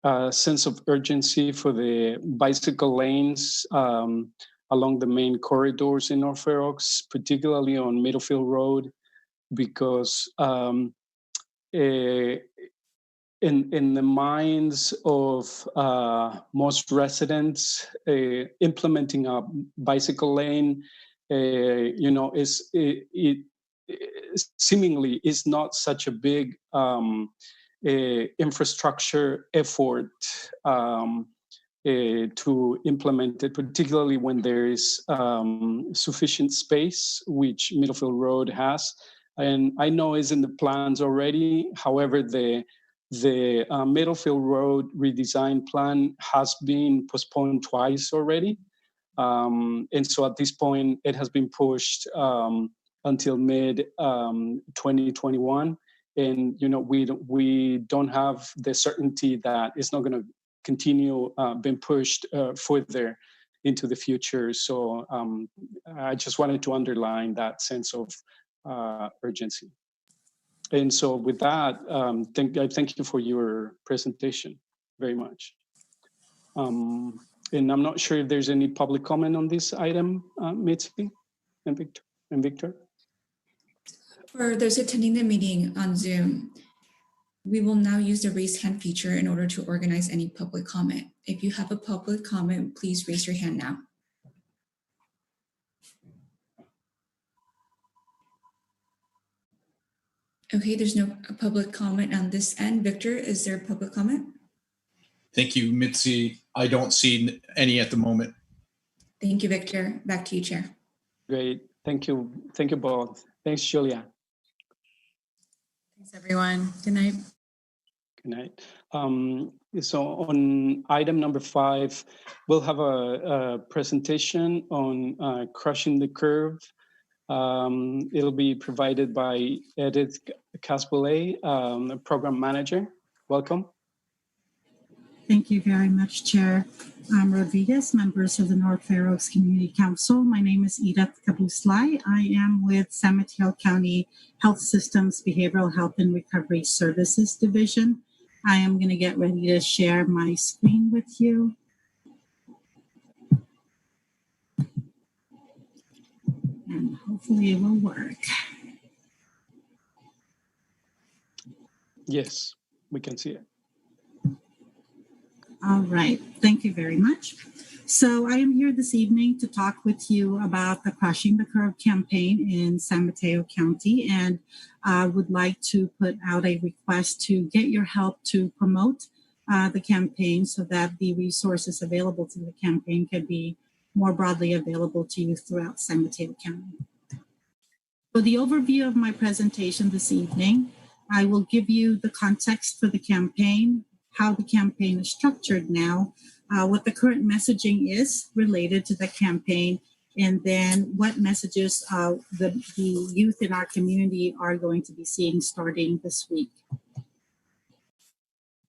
a sense of urgency for the bicycle lanes along the main corridors in North Fair Oaks, particularly on Middlefield Road, because in the minds of most residents, implementing a bicycle lane, seemingly is not such a big infrastructure effort to implement it, particularly when there is sufficient space, which Middlefield Road has. And I know is in the plans already. However, the Middlefield Road redesign plan has been postponed twice already. And so at this point, it has been pushed until mid 2021. And, we don't have the certainty that it's not going to continue being pushed further into the future. So I just wanted to underline that sense of urgency. And so with that, I thank you for your presentation very much. And I'm not sure if there's any public comment on this item, Mitzi and Victor. For those attending the meeting on Zoom, we will now use the raise hand feature in order to organize any public comment. If you have a public comment, please raise your hand now. Okay, there's no public comment on this end. Victor, is there a public comment? Thank you, Mitzi. I don't see any at the moment. Thank you, Victor. Back to you, Chair. Great. Thank you. Thank you both. Thanks, Julia. Thanks, everyone. Good night. Good night. So on item number 5, we'll have a presentation on crushing the curve. It'll be provided by Edith Casbolet, program manager. Welcome. Thank you very much, Chair Rodriguez, members of the North Fair Oaks Community Council. My name is Edith Cabuslay. I am with San Mateo County Health Systems Behavioral Health and Recovery Services Division. I am going to get ready to share my screen with you. And hopefully it will work. Yes, we can see it. All right, thank you very much. So I am here this evening to talk with you about the Crushing the Curve campaign in San Mateo County, and I would like to put out a request to get your help to promote the campaign so that the resources available to the campaign can be more broadly available to you throughout San Mateo County. For the overview of my presentation this evening, I will give you the context for the campaign, how the campaign is structured now, what the current messaging is related to the campaign, and then what messages the youth in our community are going to be seeing starting this week.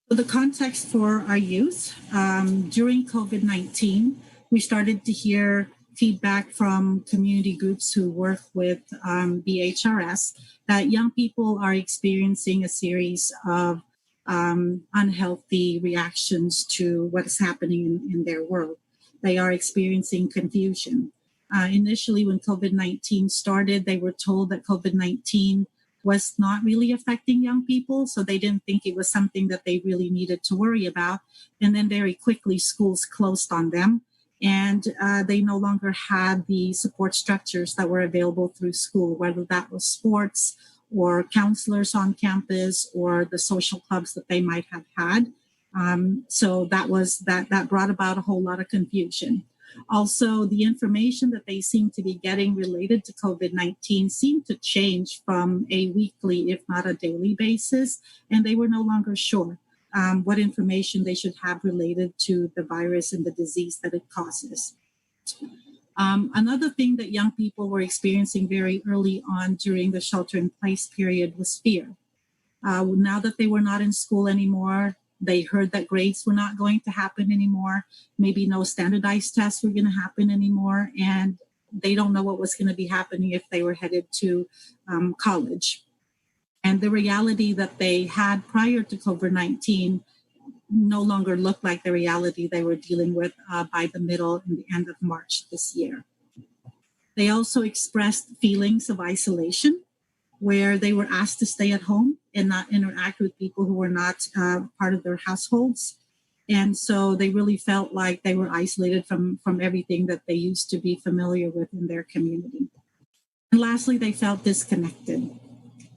So the context for our youth, during COVID-19, we started to hear feedback from community groups who work with BHRS that young people are experiencing a series of unhealthy reactions to what is happening in their world. They are experiencing confusion. Initially, when COVID-19 started, they were told that COVID-19 was not really affecting young people, so they didn't think it was something that they really needed to worry about. And then very quickly, schools closed on them, and they no longer had the support structures that were available through school, whether that was sports, or counselors on campus, or the social clubs that they might have had. So that brought about a whole lot of confusion. Also, the information that they seemed to be getting related to COVID-19 seemed to change from a weekly, if not a daily basis, and they were no longer sure what information they should have related to the virus and the disease that it causes. Another thing that young people were experiencing very early on during the shelter-in-place period was fear. Now that they were not in school anymore, they heard that grades were not going to happen anymore, maybe no standardized tests were going to happen anymore, and they don't know what was going to be happening if they were headed to college. And the reality that they had prior to COVID-19 no longer looked like the reality they were dealing with by the middle and the end of March this year. They also expressed feelings of isolation, where they were asked to stay at home and not interact with people who were not part of their households. And so they really felt like they were isolated from everything that they used to be familiar with in their community. And lastly, they felt disconnected.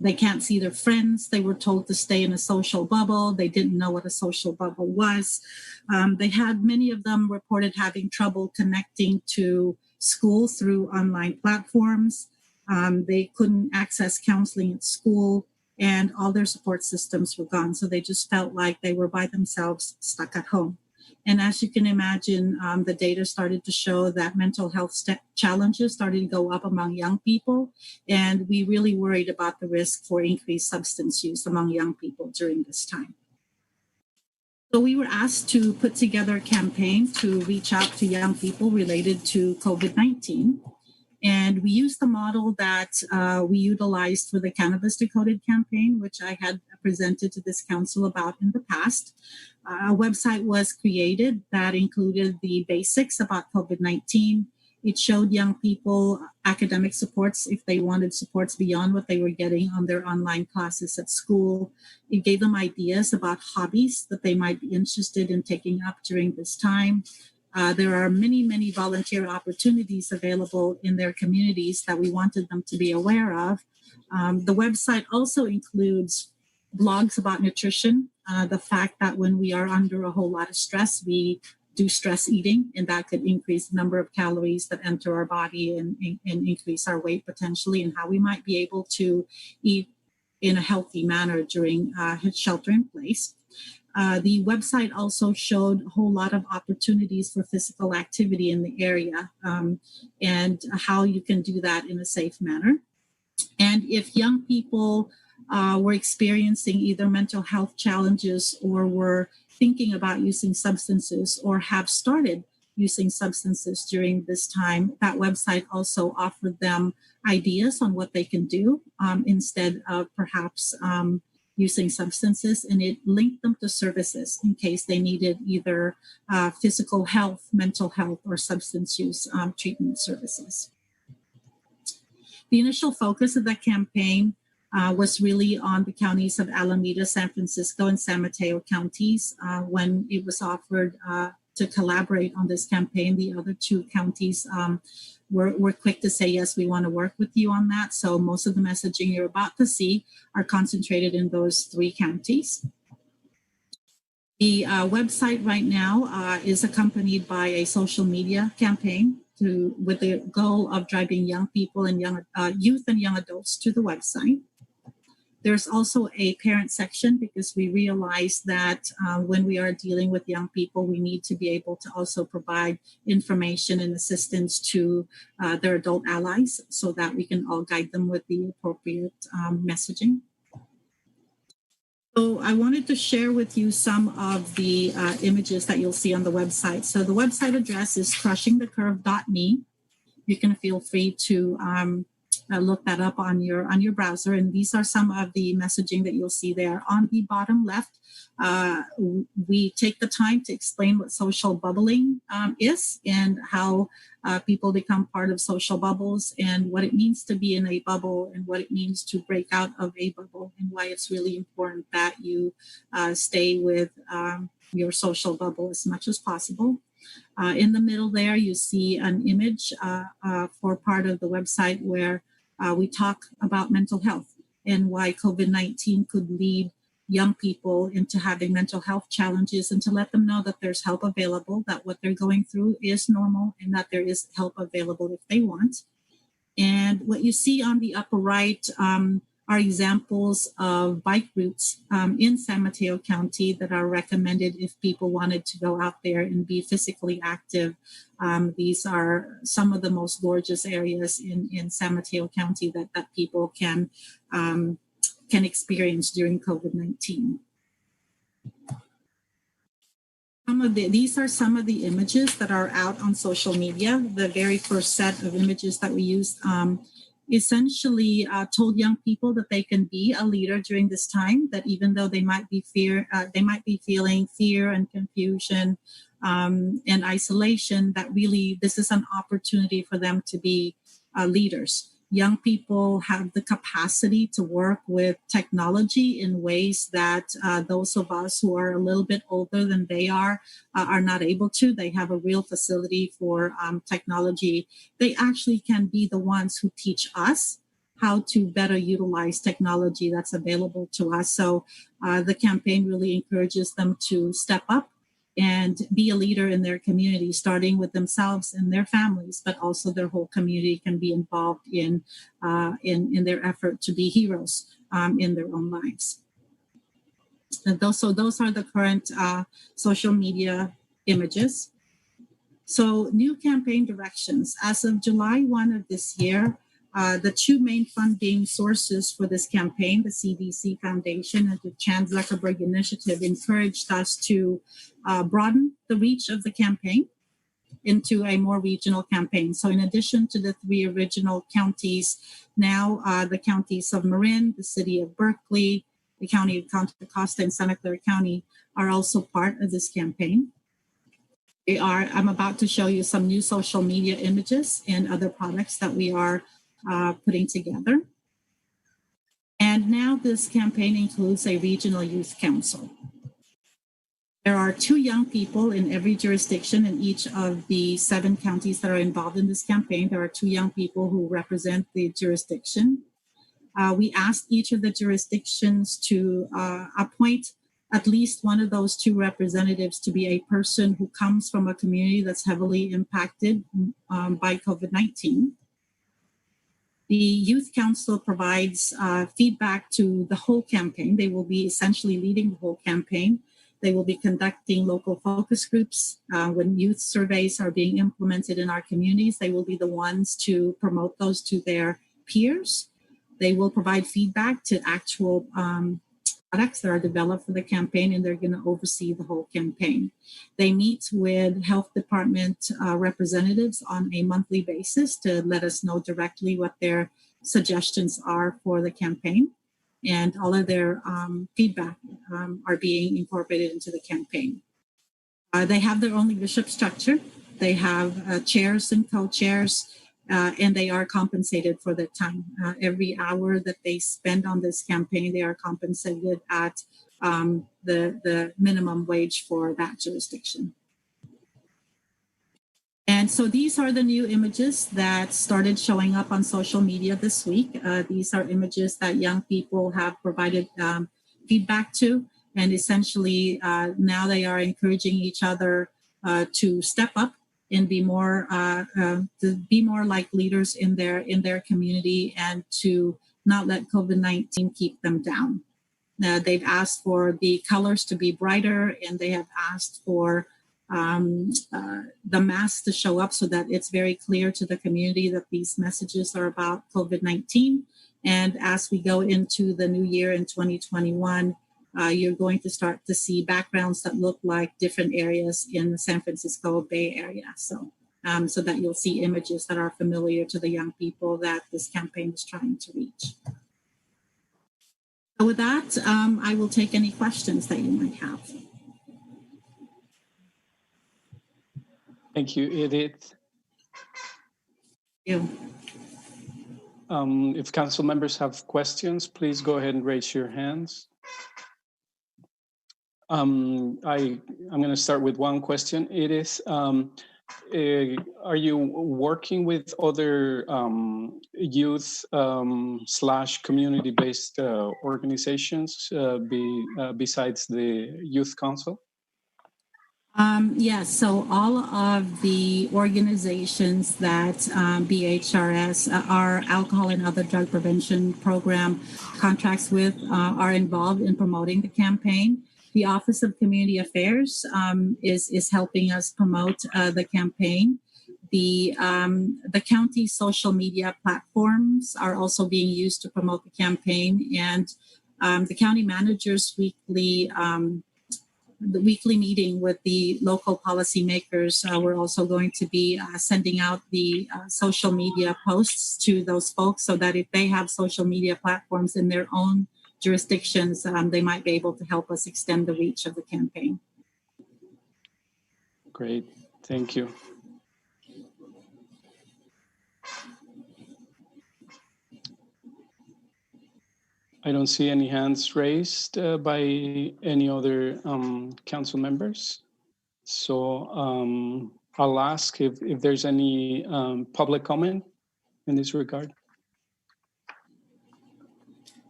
They can't see their friends. They were told to stay in a social bubble. They didn't know what a social bubble was. Many of them reported having trouble connecting to school through online platforms. They couldn't access counseling at school, and all their support systems were gone. So they just felt like they were by themselves, stuck at home. And as you can imagine, the data started to show that mental health challenges started to go up among young people. And we really worried about the risk for increased substance use among young people during this time. So we were asked to put together a campaign to reach out to young people related to COVID-19. And we used the model that we utilized for the Cannabis Decoded campaign, which I had presented to this council about in the past. A website was created that included the basics about COVID-19. It showed young people academic supports if they wanted supports beyond what they were getting on their online classes at school. It gave them ideas about hobbies that they might be interested in taking up during this time. There are many, many volunteer opportunities available in their communities that we wanted them to be aware of. The website also includes blogs about nutrition, the fact that when we are under a whole lot of stress, we do stress eating, and that could increase the number of calories that enter our body and increase our weight potentially, and how we might be able to eat in a healthy manner during shelter in place. The website also showed a whole lot of opportunities for physical activity in the area and how you can do that in a safe manner. And if young people were experiencing either mental health challenges or were thinking about using substances or have started using substances during this time, that website also offered them ideas on what they can do instead of perhaps using substances, and it linked them to services in case they needed either physical health, mental health, or substance use treatment services. The initial focus of that campaign was really on the counties of Alameda, San Francisco, and San Mateo counties. When it was offered to collaborate on this campaign, the other two counties were quick to say, yes, we want to work with you on that. So most of the messaging you're about to see are concentrated in those three counties. The website right now is accompanied by a social media campaign with the goal of driving young people and youth and young adults to the website. There's also a parent section because we realize that when we are dealing with young people, we need to be able to also provide information and assistance to their adult allies so that we can all guide them with the appropriate messaging. So I wanted to share with you some of the images that you'll see on the website. So the website address is crushingthecurve.me. You can feel free to look that up on your browser. And these are some of the messaging that you'll see there. On the bottom left, we take the time to explain what social bubbling is and how people become part of social bubbles and what it means to be in a bubble and what it means to break out of a bubble and why it's really important that you stay with your social bubble as much as possible. In the middle there, you see an image for part of the website where we talk about mental health and why COVID-19 could lead young people into having mental health challenges, and to let them know that there's help available, that what they're going through is normal, and that there is help available if they want. And what you see on the upper right are examples of bike routes in San Mateo County that are recommended if people wanted to go out there and be physically active. These are some of the most gorgeous areas in San Mateo County that people can experience during COVID-19. These are some of the images that are out on social media. The very first set of images that we used essentially told young people that they can be a leader during this time, that even though they might be feeling fear and confusion and isolation, that really this is an opportunity for them to be leaders. Young people have the capacity to work with technology in ways that those of us who are a little bit older than they are not able to. They have a real facility for technology. They actually can be the ones who teach us how to better utilize technology that's available to us. So the campaign really encourages them to step up and be a leader in their community, starting with themselves and their families, but also their whole community can be involved in their effort to be heroes in their own lives. And those are the current social media images. So new campaign directions. As of July 1 of this year, the two main funding sources for this campaign, the CDC Foundation and the Chan Zuckerberg Initiative, encouraged us to broaden the reach of the campaign into a more regional campaign. So in addition to the three original counties, now the counties of Marin, the city of Berkeley, the county of Contra Costa, and Santa Clara County are also part of this campaign. I'm about to show you some new social media images and other products that we are putting together. And now this campaign includes a regional youth council. There are 2 young people in every jurisdiction in each of the 7 counties that are involved in this campaign. There are 2 young people who represent the jurisdiction. We asked each of the jurisdictions to appoint at least one of those 2 representatives to be a person who comes from a community that's heavily impacted by COVID-19. The Youth Council provides feedback to the whole campaign. They will be essentially leading the whole campaign. They will be conducting local focus groups. When youth surveys are being implemented in our communities, they will be the ones to promote those to their peers. They will provide feedback to actual products that are developed for the campaign, and they're going to oversee the whole campaign. They meet with health department representatives on a monthly basis to let us know directly what their suggestions are for the campaign. And all of their feedback are being incorporated into the campaign. They have their own leadership structure. They have chairs and co-chairs, and they are compensated for their time. Every hour that they spend on this campaign, they are compensated at the minimum wage for that jurisdiction. And so these are the new images that started showing up on social media this week. These are images that young people have provided feedback to. And essentially now they are encouraging each other to step up and be more like leaders in their community, and to not let COVID-19 keep them down. They've asked for the colors to be brighter, and they have asked for the masks to show up so that it's very clear to the community that these messages are about COVID-19. And as we go into the new year in 2021, you're going to start to see backgrounds that look like different areas in the San Francisco Bay Area. So that you'll see images that are familiar to the young people that this campaign is trying to reach. So with that, I will take any questions that you might have. Thank you, Edith. Thank you. If council members have questions, please go ahead and raise your hands. I'm going to start with one question. Edith, are you working with other youth / community-based organizations besides the Youth Council? Yes, so all of the organizations that BHRS, our alcohol and other drug prevention program contracts with, are involved in promoting the campaign. The Office of Community Affairs is helping us promote the campaign. The county social media platforms are also being used to promote the campaign, and the county manager's the weekly meeting with the local policymakers. We're also going to be sending out the social media posts to those folks so that if they have social media platforms in their own jurisdictions, they might be able to help us extend the reach of the campaign. Great, thank you. I don't see any hands raised by any other council members. So I'll ask if there's any public comment in this regard.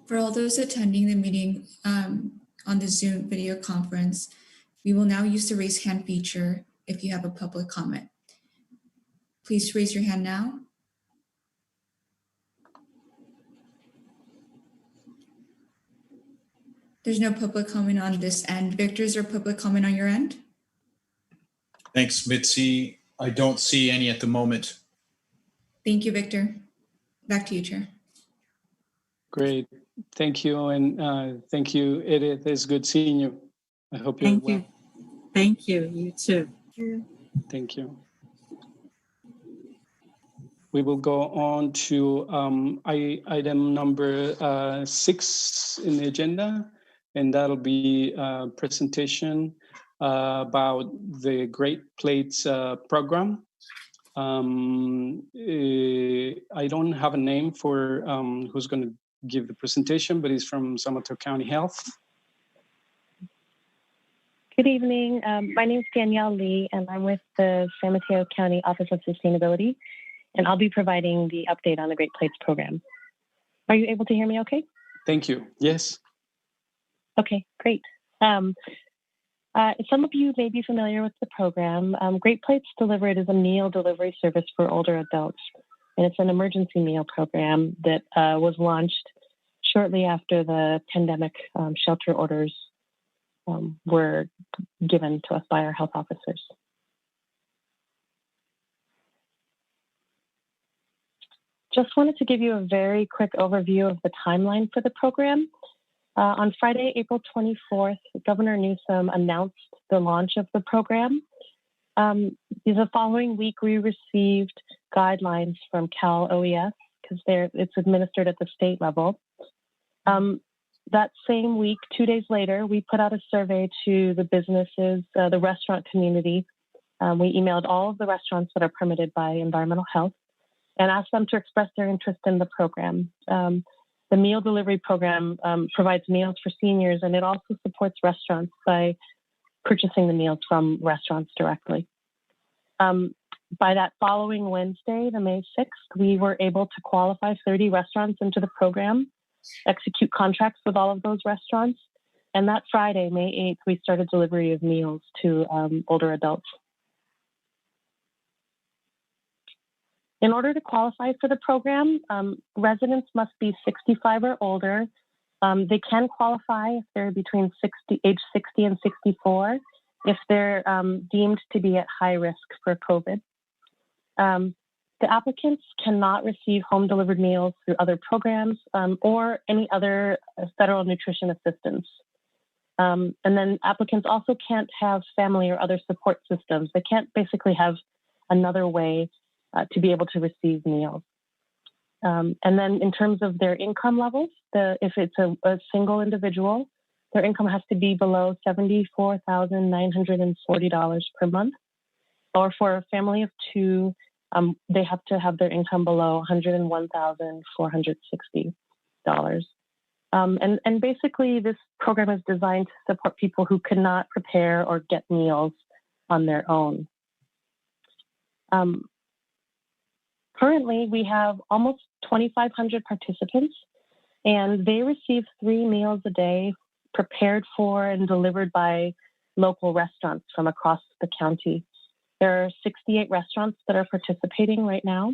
For all those attending the meeting on the Zoom video conference, we will now use the raise hand feature if you have a public comment. Please raise your hand now. There's no public comment on this end. Victor, is there public comment on your end? Thanks, Mitzi. I don't see any at the moment. Thank you, Victor. Back to you, Chair. Great. Thank you. And thank you, Edith. It's good seeing you. I hope you're well. Thank you. You too. Thank you. We will go on to item number 6 in the agenda, and that'll be a presentation about the Great Plates program. I don't have a name for who's going to give the presentation, but it's from San Mateo County Health. Good evening. My name is Danielle Lee, and I'm with the San Mateo County Office of Sustainability, and I'll be providing the update on the Great Plates program. Are you able to hear me okay? Thank you. Yes. Okay, great. Some of you may be familiar with the program. Great Plates Delivered is a meal delivery service for older adults. And it's an emergency meal program that was launched shortly after the pandemic shelter orders were given to us by our health officers. Just wanted to give you a very quick overview of the timeline for the program. On Friday, April 24th, Governor Newsom announced the launch of the program. The following week, we received guidelines from Cal OES because it's administered at the state level. That same week, 2 days later, we put out a survey to the businesses, the restaurant community. We emailed all of the restaurants that are permitted by environmental health and asked them to express their interest in the program. The meal delivery program provides meals for seniors, and it also supports restaurants by purchasing the meals from restaurants directly. By that following Wednesday, the May 6th, we were able to qualify 30 restaurants into the program, execute contracts with all of those restaurants. And that Friday, May 8th, we started delivery of meals to older adults. In order to qualify for the program, residents must be 65 or older. They can qualify if they're between age 60 and 64, if they're deemed to be at high risk for COVID. The applicants cannot receive home delivered meals through other programs or any other federal nutrition assistance. And then applicants also can't have family or other support systems. They can't basically have another way to be able to receive meals. And then in terms of their income levels, if it's a single individual, their income has to be below $74,940 per month. Or for a family of two, they have to have their income below $101,460. And basically, this program is designed to support people who cannot prepare or get meals on their own. Currently, we have almost 2,500 participants, and they receive 3 meals a day prepared for and delivered by local restaurants from across the county. There are 68 restaurants that are participating right now,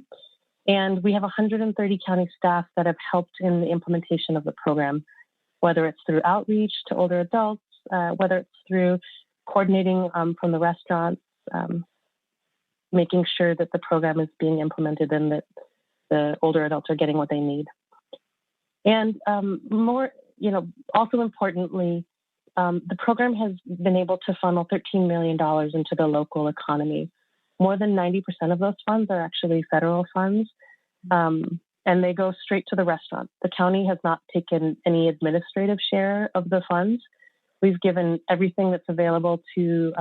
and we have 130 county staff that have helped in the implementation of the program, whether it's through outreach to older adults, whether it's through coordinating from the restaurants, making sure that the program is being implemented and that the older adults are getting what they need. And also importantly, the program has been able to funnel $13 million into the local economy. More than 90% of those funds are actually federal funds, and they go straight to the restaurant. The county has not taken any administrative share of the funds. We've given everything that's available to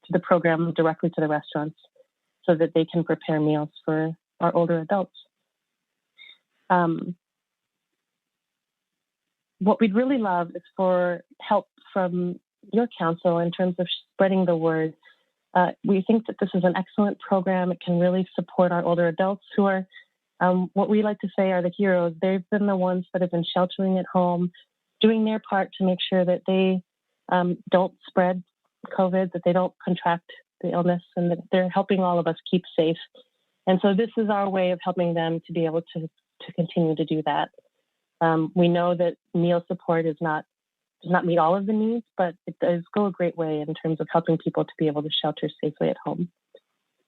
the program directly to the restaurants so that they can prepare meals for our older adults. What we'd really love is for help from your council in terms of spreading the word. We think that this is an excellent program. It can really support our older adults who are what we like to say are the heroes. They've been the ones that have been sheltering at home, doing their part to make sure that they don't spread COVID, that they don't contract the illness, and that they're helping all of us keep safe. And so this is our way of helping them to be able to continue to do that. We know that meal support does not meet all of the needs, but it does go a great way in terms of helping people to be able to shelter safely at home.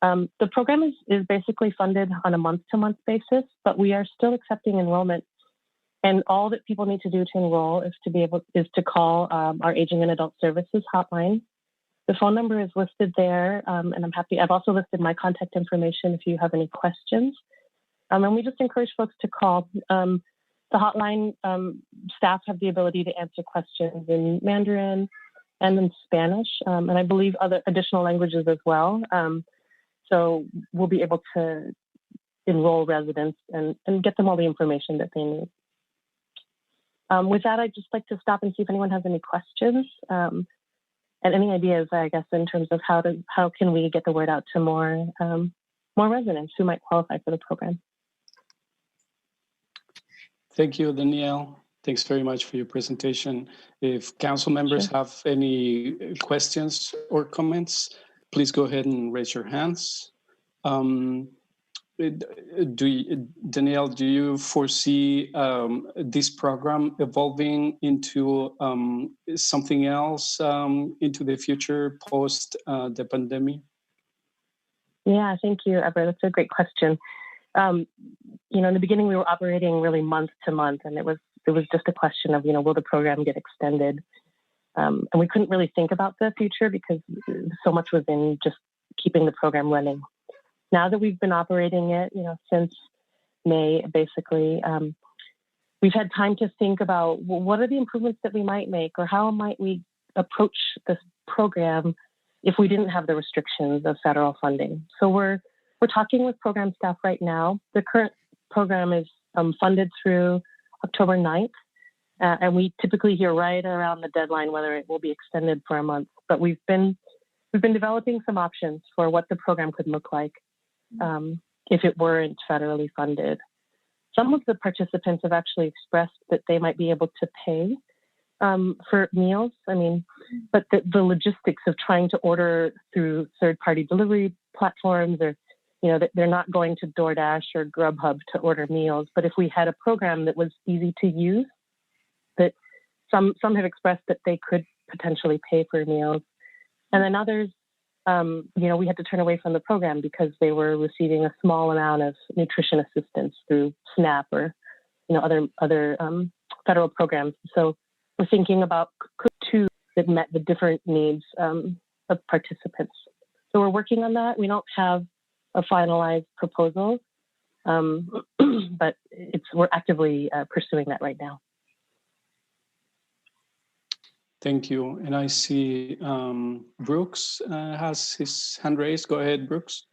The program is basically funded on a month-to-month basis, but we are still accepting enrollment. And all that people need to do to enroll is to call our Aging and Adult Services hotline. The phone number is listed there, and I've also listed my contact information if you have any questions. And we just encourage folks to call. The hotline staff have the ability to answer questions in Mandarin and in Spanish, and I believe other additional languages as well. So we'll be able to enroll residents and get them all the information that they need. With that, I'd just like to stop and see if anyone has any questions and any ideas, I guess, in terms of how can we get the word out to more residents who might qualify for the program. Thank you, Danielle. Thanks very much for your presentation. If council members have any questions or comments, please go ahead and raise your hands. Danielle, do you foresee this program evolving into something else into the future post the pandemic? Yeah, thank you, Ever. That's a great question. In the beginning, we were operating really month to month, and it was just a question of, will the program get extended? And we couldn't really think about the future because so much was in just keeping the program running. Now that we've been operating it, since May, basically, we've had time to think about what are the improvements that we might make, or how might we approach this program if we didn't have the restrictions of federal funding. So we're talking with program staff right now. The current program is funded through October 9th, and we typically hear right around the deadline whether it will be extended for a month. But we've been developing some options for what the program could look like if it weren't federally funded. Some of the participants have actually expressed that they might be able to pay for meals. But the logistics of trying to order through third-party delivery platforms, or they're not going to DoorDash or Grubhub to order meals. But if we had a program that was easy to use, that some have expressed that they could potentially pay for meals, and then others, we had to turn away from the program because they were receiving a small amount of nutrition assistance through SNAP or other federal programs. So we're thinking about two that met the different needs of participants. So we're working on that. We don't have a finalized proposal, but we're actively pursuing that right now. Thank you. And I see Brooks has his hand raised. Go ahead, Brooks.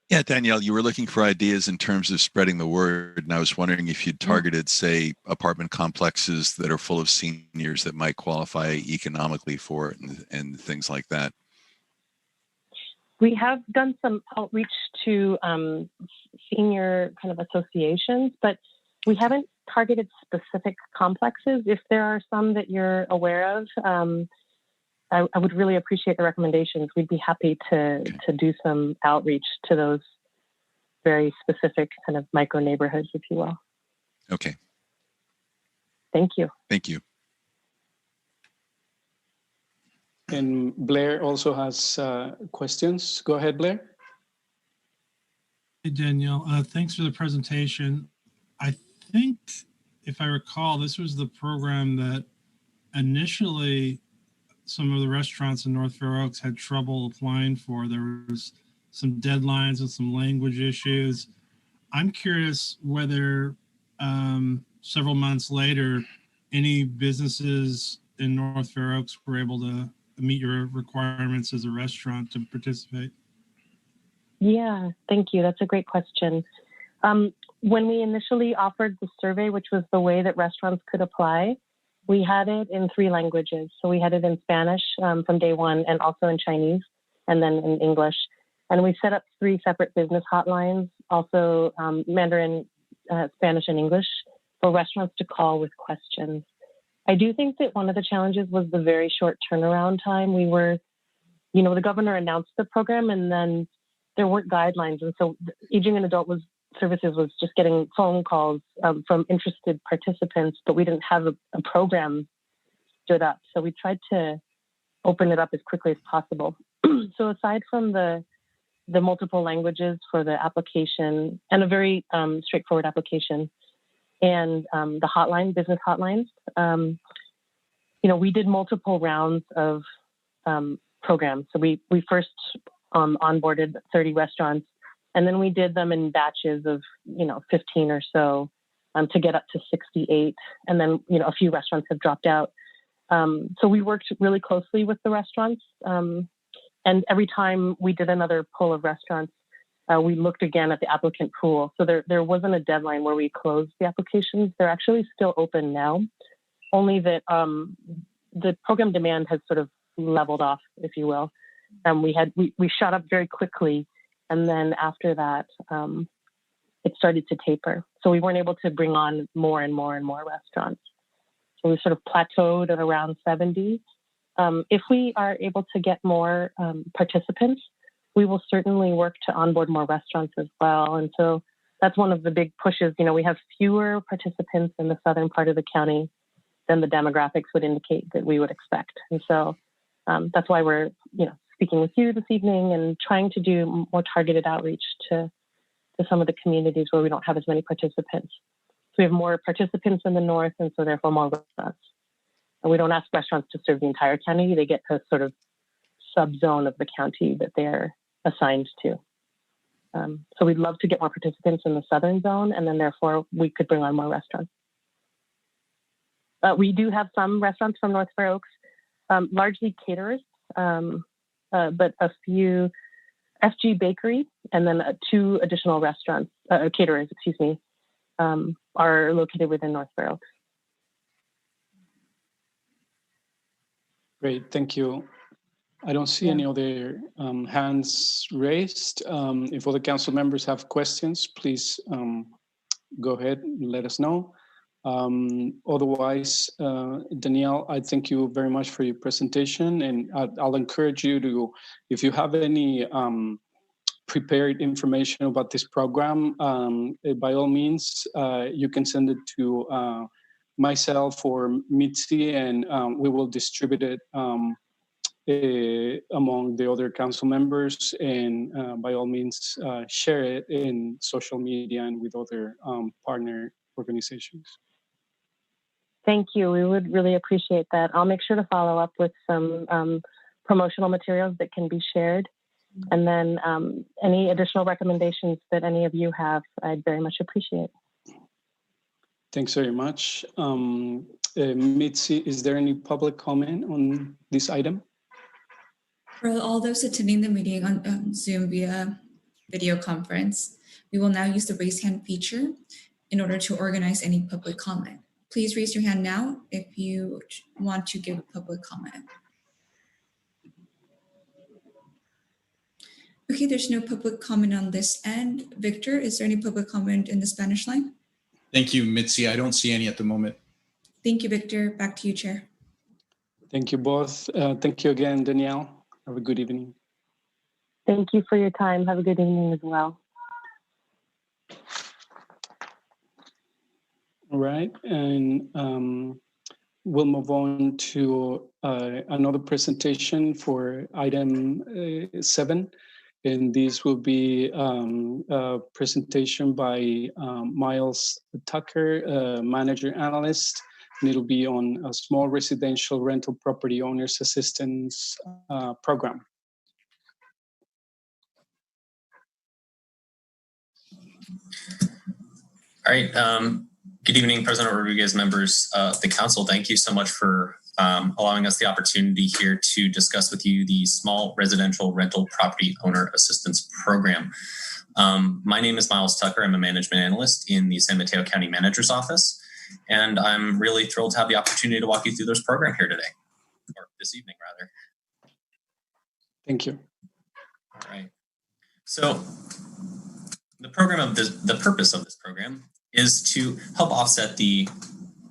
Yeah, Danielle, you were looking for ideas in terms of spreading the word, and I was wondering if you'd targeted, say, apartment complexes that are full of seniors that might qualify economically for it and things like that. We have done some outreach to senior kind of associations, but we haven't targeted specific complexes. If there are some that you're aware of, I would really appreciate the recommendations. We'd be happy to do some outreach to those very specific kind of micro neighborhoods, if you will. Okay. Thank you. Thank you. And Blair also has questions. Go ahead, Blair. Hey, Danielle. Thanks for the presentation. I think, if I recall, this was the program that initially some of the restaurants in North Fair Oaks had trouble applying for. There was some deadlines and some language issues. I'm curious whether several months later, any businesses in North Fair Oaks were able to meet your requirements as a restaurant to participate. Yeah, thank you. That's a great question. When we initially offered the survey, which was the way that restaurants could apply, we had it in 3 languages. So we had it in Spanish from day one, and also in Chinese, and then in English. And we set up 3 separate business hotlines, also Mandarin, Spanish, and English, for restaurants to call with questions. I do think that one of the challenges was the very short turnaround time. We were, the governor announced the program, and then there weren't guidelines. And so Aging and Adult Services was just getting phone calls from interested participants, but we didn't have a program stood up. So we tried to open it up as quickly as possible. So aside from the multiple languages for the application, and a very straightforward application, and the hotline, business hotlines, we did multiple rounds of programs. So we first onboarded 30 restaurants, and then we did them in batches of 15 or so to get up to 68. And then a few restaurants have dropped out. So we worked really closely with the restaurants, and every time we did another poll of restaurants, we looked again at the applicant pool. So there wasn't a deadline where we closed the applications. They're actually still open now, only that the program demand has sort of leveled off, if you will. We shot up very quickly, and then after that, it started to taper. So we weren't able to bring on more and more and more restaurants. So we sort of plateaued at around 70. If we are able to get more participants, we will certainly work to onboard more restaurants as well. And so that's one of the big pushes. You know, we have fewer participants in the southern part of the county than the demographics would indicate that we would expect. And so that's why we're, speaking with you this evening and trying to do more targeted outreach to some of the communities where we don't have as many participants. So we have more participants in the north, and so therefore more restaurants. And we don't ask restaurants to serve the entire county. They get to sort of subzone of the county that they're assigned to. So we'd love to get more participants in the southern zone, and then therefore we could bring on more restaurants. We do have some restaurants from North Fair Oaks, largely caterers, but a few FG Bakery and then 2 additional restaurants, caterers, are located within North Fair Oaks. Great, thank you. I don't see any other hands raised. If other council members have questions, please go ahead and let us know. Otherwise, Danielle, I thank you very much for your presentation, and I'll encourage you to, if you have any prepared information about this program, by all means, you can send it to myself or Mitzi, and we will distribute it among the other council members, and by all means, share it in social media and with other partner organizations. Thank you. We would really appreciate that. I'll make sure to follow up with some promotional materials that can be shared. And then any additional recommendations that any of you have, I'd very much appreciate. Thanks very much. Mitzi, is there any public comment on this item? For all those attending the meeting on Zoom via video conference, we will now use the raise hand feature in order to organize any public comment. Please raise your hand now if you want to give a public comment. Okay, there's no public comment on this end. Victor, is there any public comment in the Spanish line? Thank you, Mitzi. I don't see any at the moment. Thank you, Victor. Back to you, Chair. Thank you both. Thank you again, Danielle. Have a good evening. Thank you for your time. Have a good evening as well. All right, and we'll move on to another presentation for item 7. And this will be a presentation by Miles Tucker, manager analyst, and it'll be on a small residential rental property owners assistance program. All right. Good evening, President Rodriguez, members of the council. Thank you so much for allowing us the opportunity here to discuss with you the Small Residential Rental Property Owner Assistance Program. My name is Miles Tucker. I'm a management analyst in the San Mateo County Manager's Office, and I'm really thrilled to have the opportunity to walk you through this program here today, or this evening, rather. Thank you. All right. So the purpose of this program is to help offset the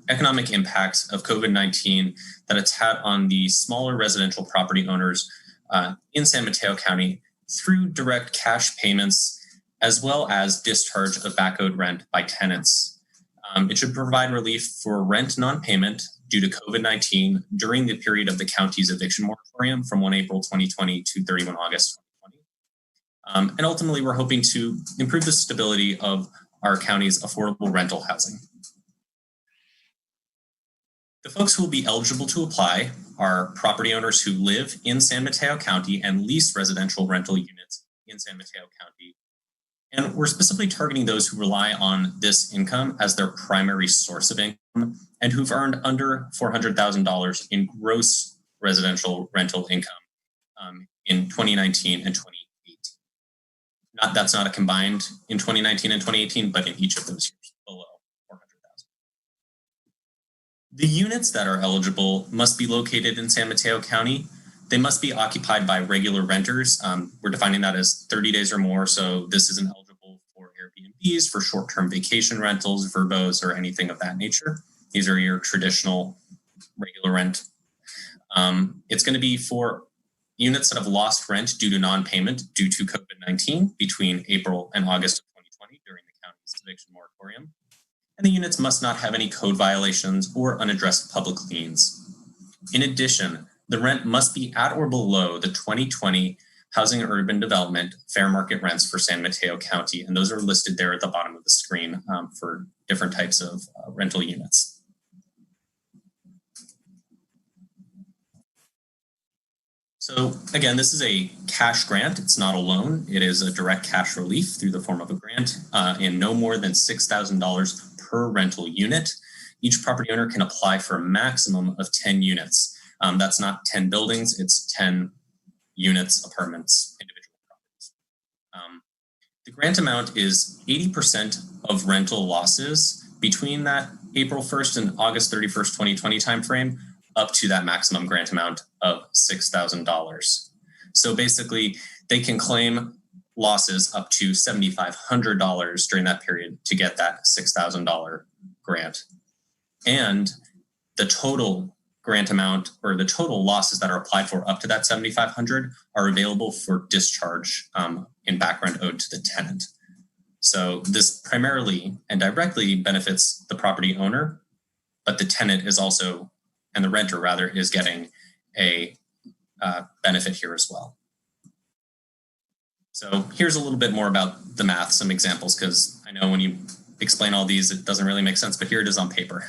economic impacts of COVID-19 that it's had on the smaller residential property owners in San Mateo County through direct cash payments, as well as discharge of back-owed rent by tenants. It should provide relief for rent non-payment due to COVID-19 during the period of the county's eviction moratorium from 1 April 2020 to 31 August 2020. And ultimately, we're hoping to improve the stability of our county's affordable rental housing. The folks who will be eligible to apply are property owners who live in San Mateo County and lease residential rental units in San Mateo County. And we're specifically targeting those who rely on this income as their primary source of income and who've earned under $400,000 in gross residential rental income in 2019 and 2018. That's not a combined in 2019 and 2018, but in each of those years below 400,000. The units that are eligible must be located in San Mateo County. They must be occupied by regular renters. We're defining that as 30 days or more. So this isn't eligible for Airbnbs, for short-term vacation rentals, verbos, or anything of that nature. These are your traditional regular rent. It's going to be for units that have lost rent due to non-payment due to COVID-19 between April and August of 2020 during the county's eviction moratorium. And the units must not have any code violations or unaddressed public liens. In addition, the rent must be at or below the 2020 Housing and Urban Development fair market rents for San Mateo County, and those are listed there at the bottom of the screen for different types of rental units. So again, this is a cash grant. It's not a loan. It is a direct cash relief through the form of a grant in no more than $6,000 per rental unit. Each property owner can apply for a maximum of 10 units. That's not 10 buildings, it's 10 units, apartments, individual properties. The grant amount is 80% of rental losses between that April 1st and August 31st, 2020 timeframe, up to that maximum grant amount of $6,000. So basically, they can claim losses up to $7,500 during that period to get that $6,000 grant. And the total grant amount or the total losses that are applied for up to that $7,500 are available for discharge in back rent owed to the tenant. So this primarily and directly benefits the property owner, but the tenant is also, and the renter rather, is getting a benefit here as well. So here's a little bit more about the math, some examples, because I know when you explain all these, it doesn't really make sense, but here it is on paper.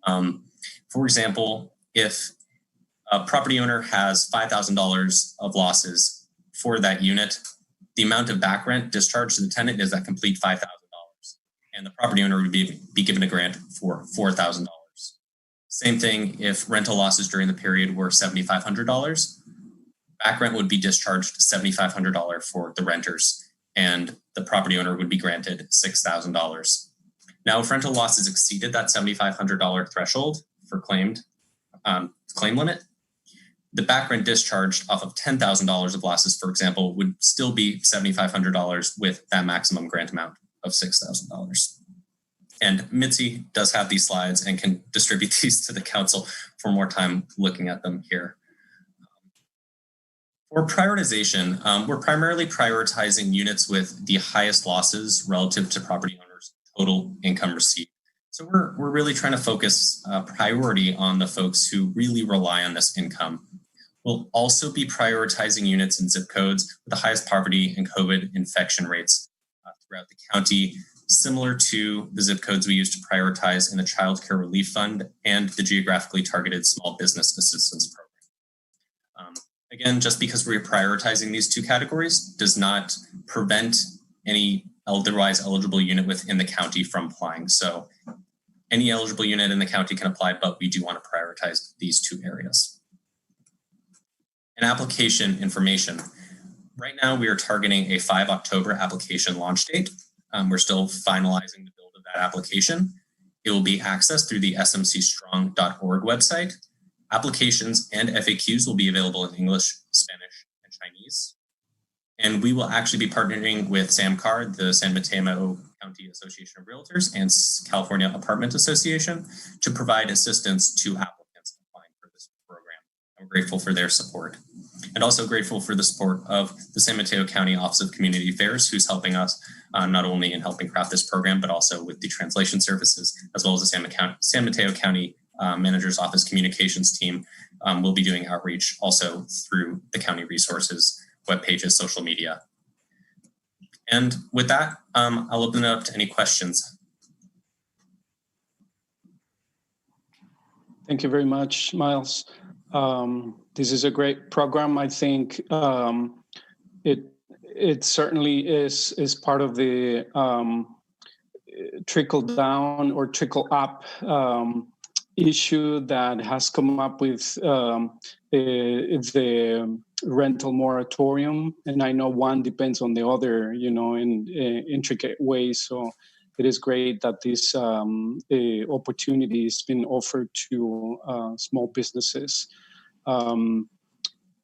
For example, if a property owner has $5,000 of losses for that unit, the amount of back rent discharged to the tenant is that complete $5,000, and the property owner would be given a grant for $4,000. Same thing if rental losses during the period were $7,500, back rent would be discharged $7,500 for the renters, and the property owner would be granted $6,000. Now, if rental losses exceeded that $7,500 threshold for claim limit, the back rent discharged off of $10,000 of losses, for example, would still be $7,500 with that maximum grant amount of $6,000. And Mitzi does have these slides and can distribute these to the council for more time looking at them here. For prioritization, we're primarily prioritizing units with the highest losses relative to property owners' total income received. So we're really trying to focus priority on the folks who really rely on this income. We'll also be prioritizing units in zip codes with the highest poverty and COVID infection rates throughout the county, similar to the zip codes we use to prioritize in the Child Care Relief Fund and the geographically targeted Small Business Assistance Program. Again, just because we're prioritizing these two categories does not prevent any otherwise eligible unit within the county from applying. So any eligible unit in the county can apply, but we do want to prioritize these two areas. And application information. Right now, we are targeting a 5 October application launch date. We're still finalizing the build of that application. It will be accessed through the smcstrong.org website. Applications and FAQs will be available in English, Spanish, and Chinese. And we will actually be partnering with SAMCAR, the San Mateo County Association of Realtors, and California Apartment Association to provide assistance to applicants applying for this program. I'm grateful for their support. And also grateful for the support of the San Mateo County Office of Community Affairs, who's helping us not only in helping craft this program, but also with the translation services, as well as the San Mateo County Manager's Office Communications team. Will be doing outreach also through the county resources, web pages, social media. And with that, I'll open it up to any questions. Thank you very much, Miles. This is a great program. I think it certainly is part of the trickle down or trickle up issue that has come up with the rental moratorium, and I know one depends on the other, in intricate ways. So it is great that this opportunity has been offered to small businesses.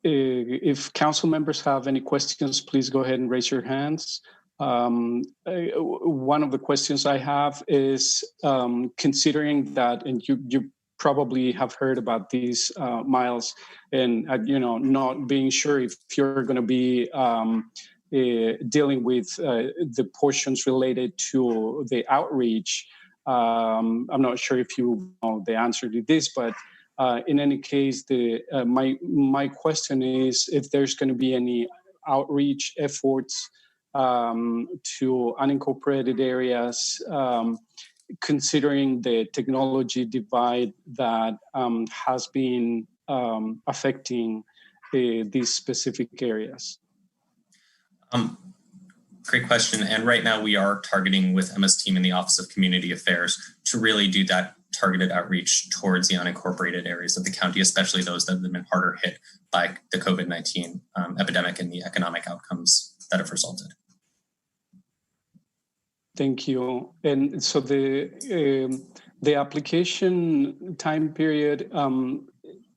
If council members have any questions, please go ahead and raise your hands. One of the questions I have is considering that, and you probably have heard about these, Miles, and not being sure if you're going to be dealing with the portions related to the outreach. I'm not sure if you know the answer to this, but in any case, my question is if there's going to be any outreach efforts to unincorporated areas, considering the technology divide that has been affecting these specific areas. Great question. And right now we are targeting with Emma's team in the Office of Community Affairs to really do that targeted outreach towards the unincorporated areas of the county, especially those that have been harder hit by the COVID-19 epidemic and the economic outcomes that have resulted. Thank you. And so the application time period,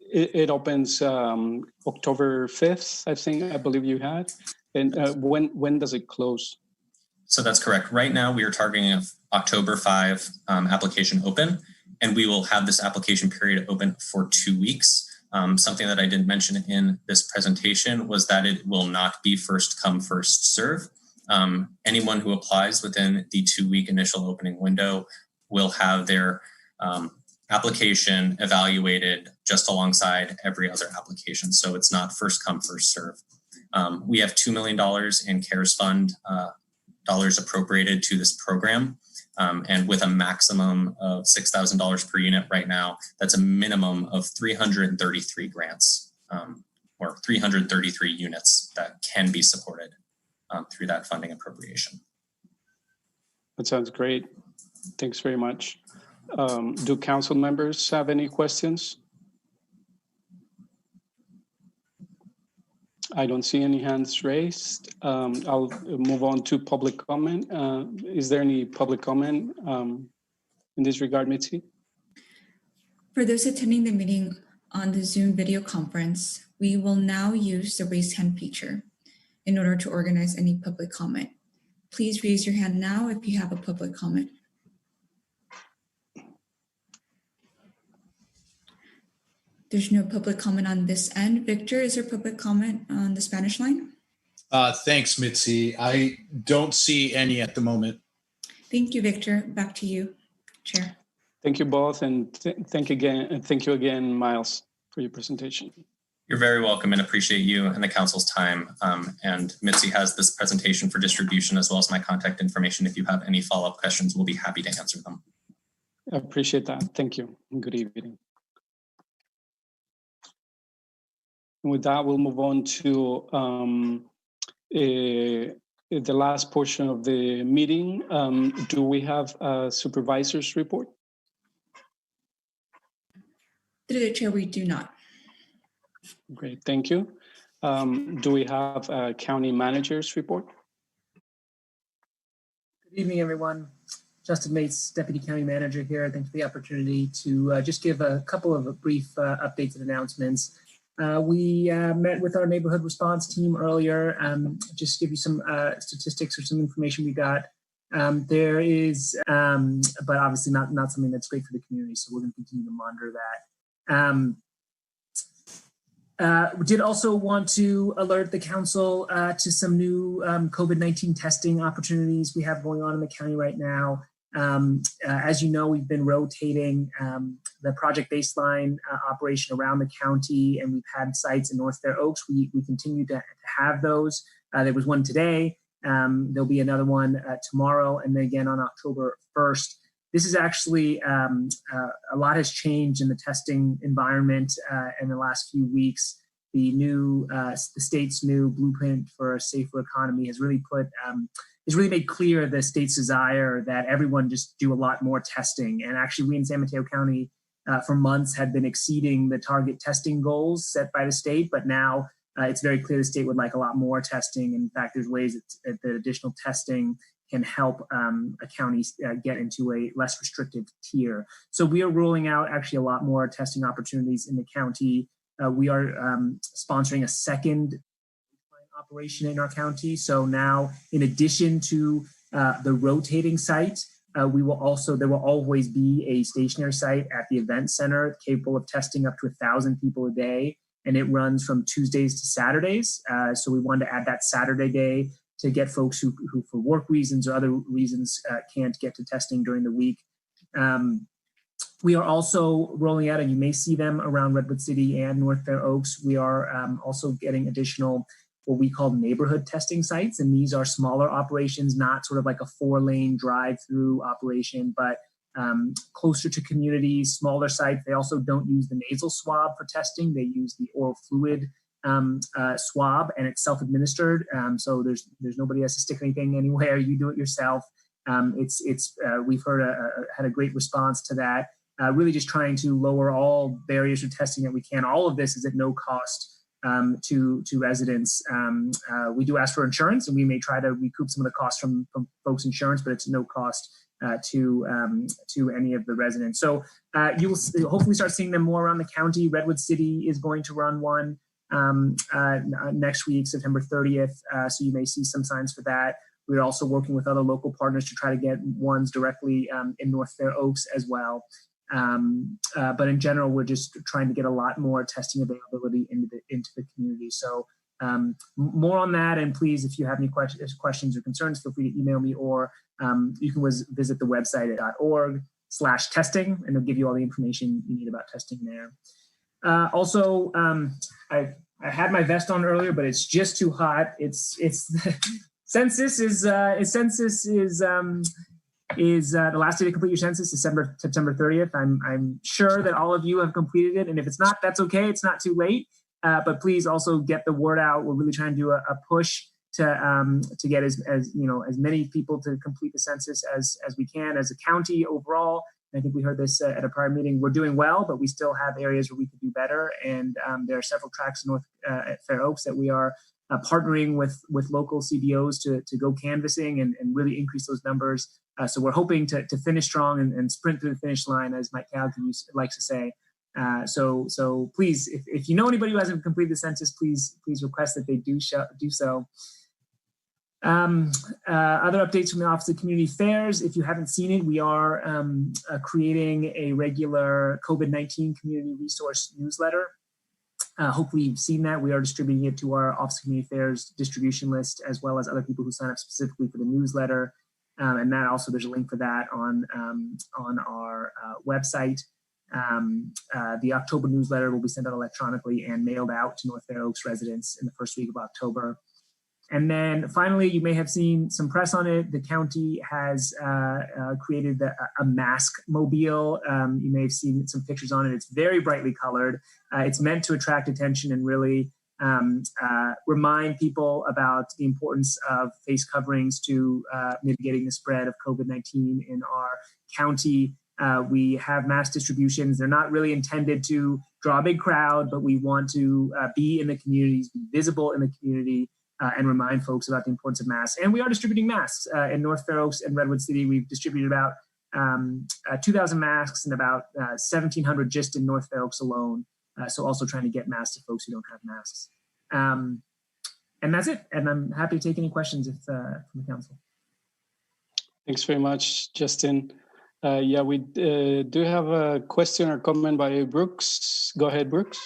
it opens October 5th, I believe you had. And when does it close? So that's correct. Right now, we are targeting October 5 application open, and we will have this application period open for 2 weeks. Something that I didn't mention in this presentation was that it will not be first come, first serve. Anyone who applies within the 2-week initial opening window will have their application evaluated just alongside every other application. So it's not first come, first serve. We have $2 million in CARES Fund dollars appropriated to this program. And with a maximum of $6,000 per unit right now, that's a minimum of 333 grants or 333 units that can be supported through that funding appropriation. That sounds great. Thanks very much. Do council members have any questions? I don't see any hands raised. I'll move on to public comment. Is there any public comment in this regard, Mitzi? For those attending the meeting on the Zoom video conference, we will now use the raise hand feature in order to organize any public comment. Please raise your hand now if you have a public comment. There's no public comment on this end. Victor, is there public comment on the Spanish line? Thanks, Mitzi. I don't see any at the moment. Thank you, Victor. Back to you, Chair. Thank you both, and thank you again, Miles, for your presentation. You're very welcome, and appreciate you and the council's time. And Mitzi has this presentation for distribution as well as my contact information. If you have any follow-up questions, we'll be happy to answer them. I appreciate that. Thank you, and good evening. And with that, we'll move on to the last portion of the meeting. Do we have a supervisor's report? Through the chair, we do not. Great, thank you. Do we have a county manager's report? Good evening, everyone. Justin Mates, Deputy County Manager here. Thanks for the opportunity to just give a couple of brief updates and announcements. We met with our neighborhood response team earlier, just to give you some statistics or some information we got. There is, but obviously not something that's great for the community, so we're going to continue to monitor that. We did also want to alert the council to some new COVID-19 testing opportunities we have going on in the county right now. As you know, we've been rotating the Project Baseline operation around the county, and we've had sites in North Fair Oaks. We continue to have those. There was one today. There'll be another one tomorrow, and then again on October 1st. This is actually, a lot has changed in the testing environment in the last few weeks. The state's new blueprint for a safer economy has really made clear the state's desire that everyone just do a lot more testing. And actually, we in San Mateo County for months had been exceeding the target testing goals set by the state, but now it's very clear the state would like a lot more testing. In fact, there's ways that additional testing can help a county get into a less restrictive tier. So we are rolling out actually a lot more testing opportunities in the county. We are sponsoring a second operation in our county. So now, in addition to the rotating site, there will always be a stationary site at the event center capable of testing up to 1,000 people a day. And it runs from Tuesdays to Saturdays. So we wanted to add that Saturday day to get folks who for work reasons or other reasons can't get to testing during the week. We are also rolling out, and you may see them around Redwood City and North Fair Oaks. We are also getting additional what we call neighborhood testing sites. And these are smaller operations, not sort of like a 4-lane drive-through operation, but closer to communities, smaller sites. They also don't use the nasal swab for testing. They use the oral fluid swab, and it's self-administered. So there's nobody has to stick anything anywhere. You do it yourself. We've had a great response to that. Really just trying to lower all barriers to testing that we can. All of this is at no cost to residents. We do ask for insurance, and we may try to recoup some of the costs from folks' insurance, but it's no cost to any of the residents. So you will hopefully start seeing them more around the county. Redwood City is going to run one next week, September 30th. So you may see some signs for that. We're also working with other local partners to try to get ones directly in North Fair Oaks as well. But in general, we're just trying to get a lot more testing availability into the community. So more on that, and please, if you have any questions or concerns, feel free to email me, or you can visit the website at .org/testing, and they'll give you all the information you need about testing there. Also, I had my vest on earlier, but it's just too hot. It's census is the last day to complete your census is September 30th. I'm sure that all of you have completed it, and if it's not, that's okay. It's not too late. But please also get the word out. We're really trying to do a push to get as many people to complete the census as we can as a county overall. And I think we heard this at a prior meeting. We're doing well, but we still have areas where we could do better. And there are several tracks north at Fair Oaks that we are partnering with local CBOs to go canvassing and really increase those numbers. So we're hoping to finish strong and sprint through the finish line, as Mike Callaghan likes to say. So please, if you know anybody who hasn't completed the census, please request that they do so. Other updates from the Office of Community Affairs. If you haven't seen it, we are creating a regular COVID-19 community resource newsletter. Hopefully you've seen that. We are distributing it to our Office of Community Affairs distribution list, as well as other people who sign up specifically for the newsletter. And that also, there's a link for that on our website. The October newsletter will be sent out electronically and mailed out to North Fair Oaks residents in the first week of October. And then finally, you may have seen some press on it. The county has created a mask mobile. You may have seen some pictures on it. It's very brightly colored. It's meant to attract attention and really remind people about the importance of face coverings to mitigating the spread of COVID-19 in our county. We have mass distributions. They're not really intended to draw a big crowd, but we want to be in the communities, be visible in the community, and remind folks about the importance of masks. And we are distributing masks in North Fair Oaks and Redwood City. We've distributed about 2,000 masks and about 1,700 just in North Fair Oaks alone. So also trying to get masks to folks who don't have masks. And that's it. And I'm happy to take any questions from the council. Thanks very much, Justin. We do have a question or comment by Brooks. Go ahead, Brooks.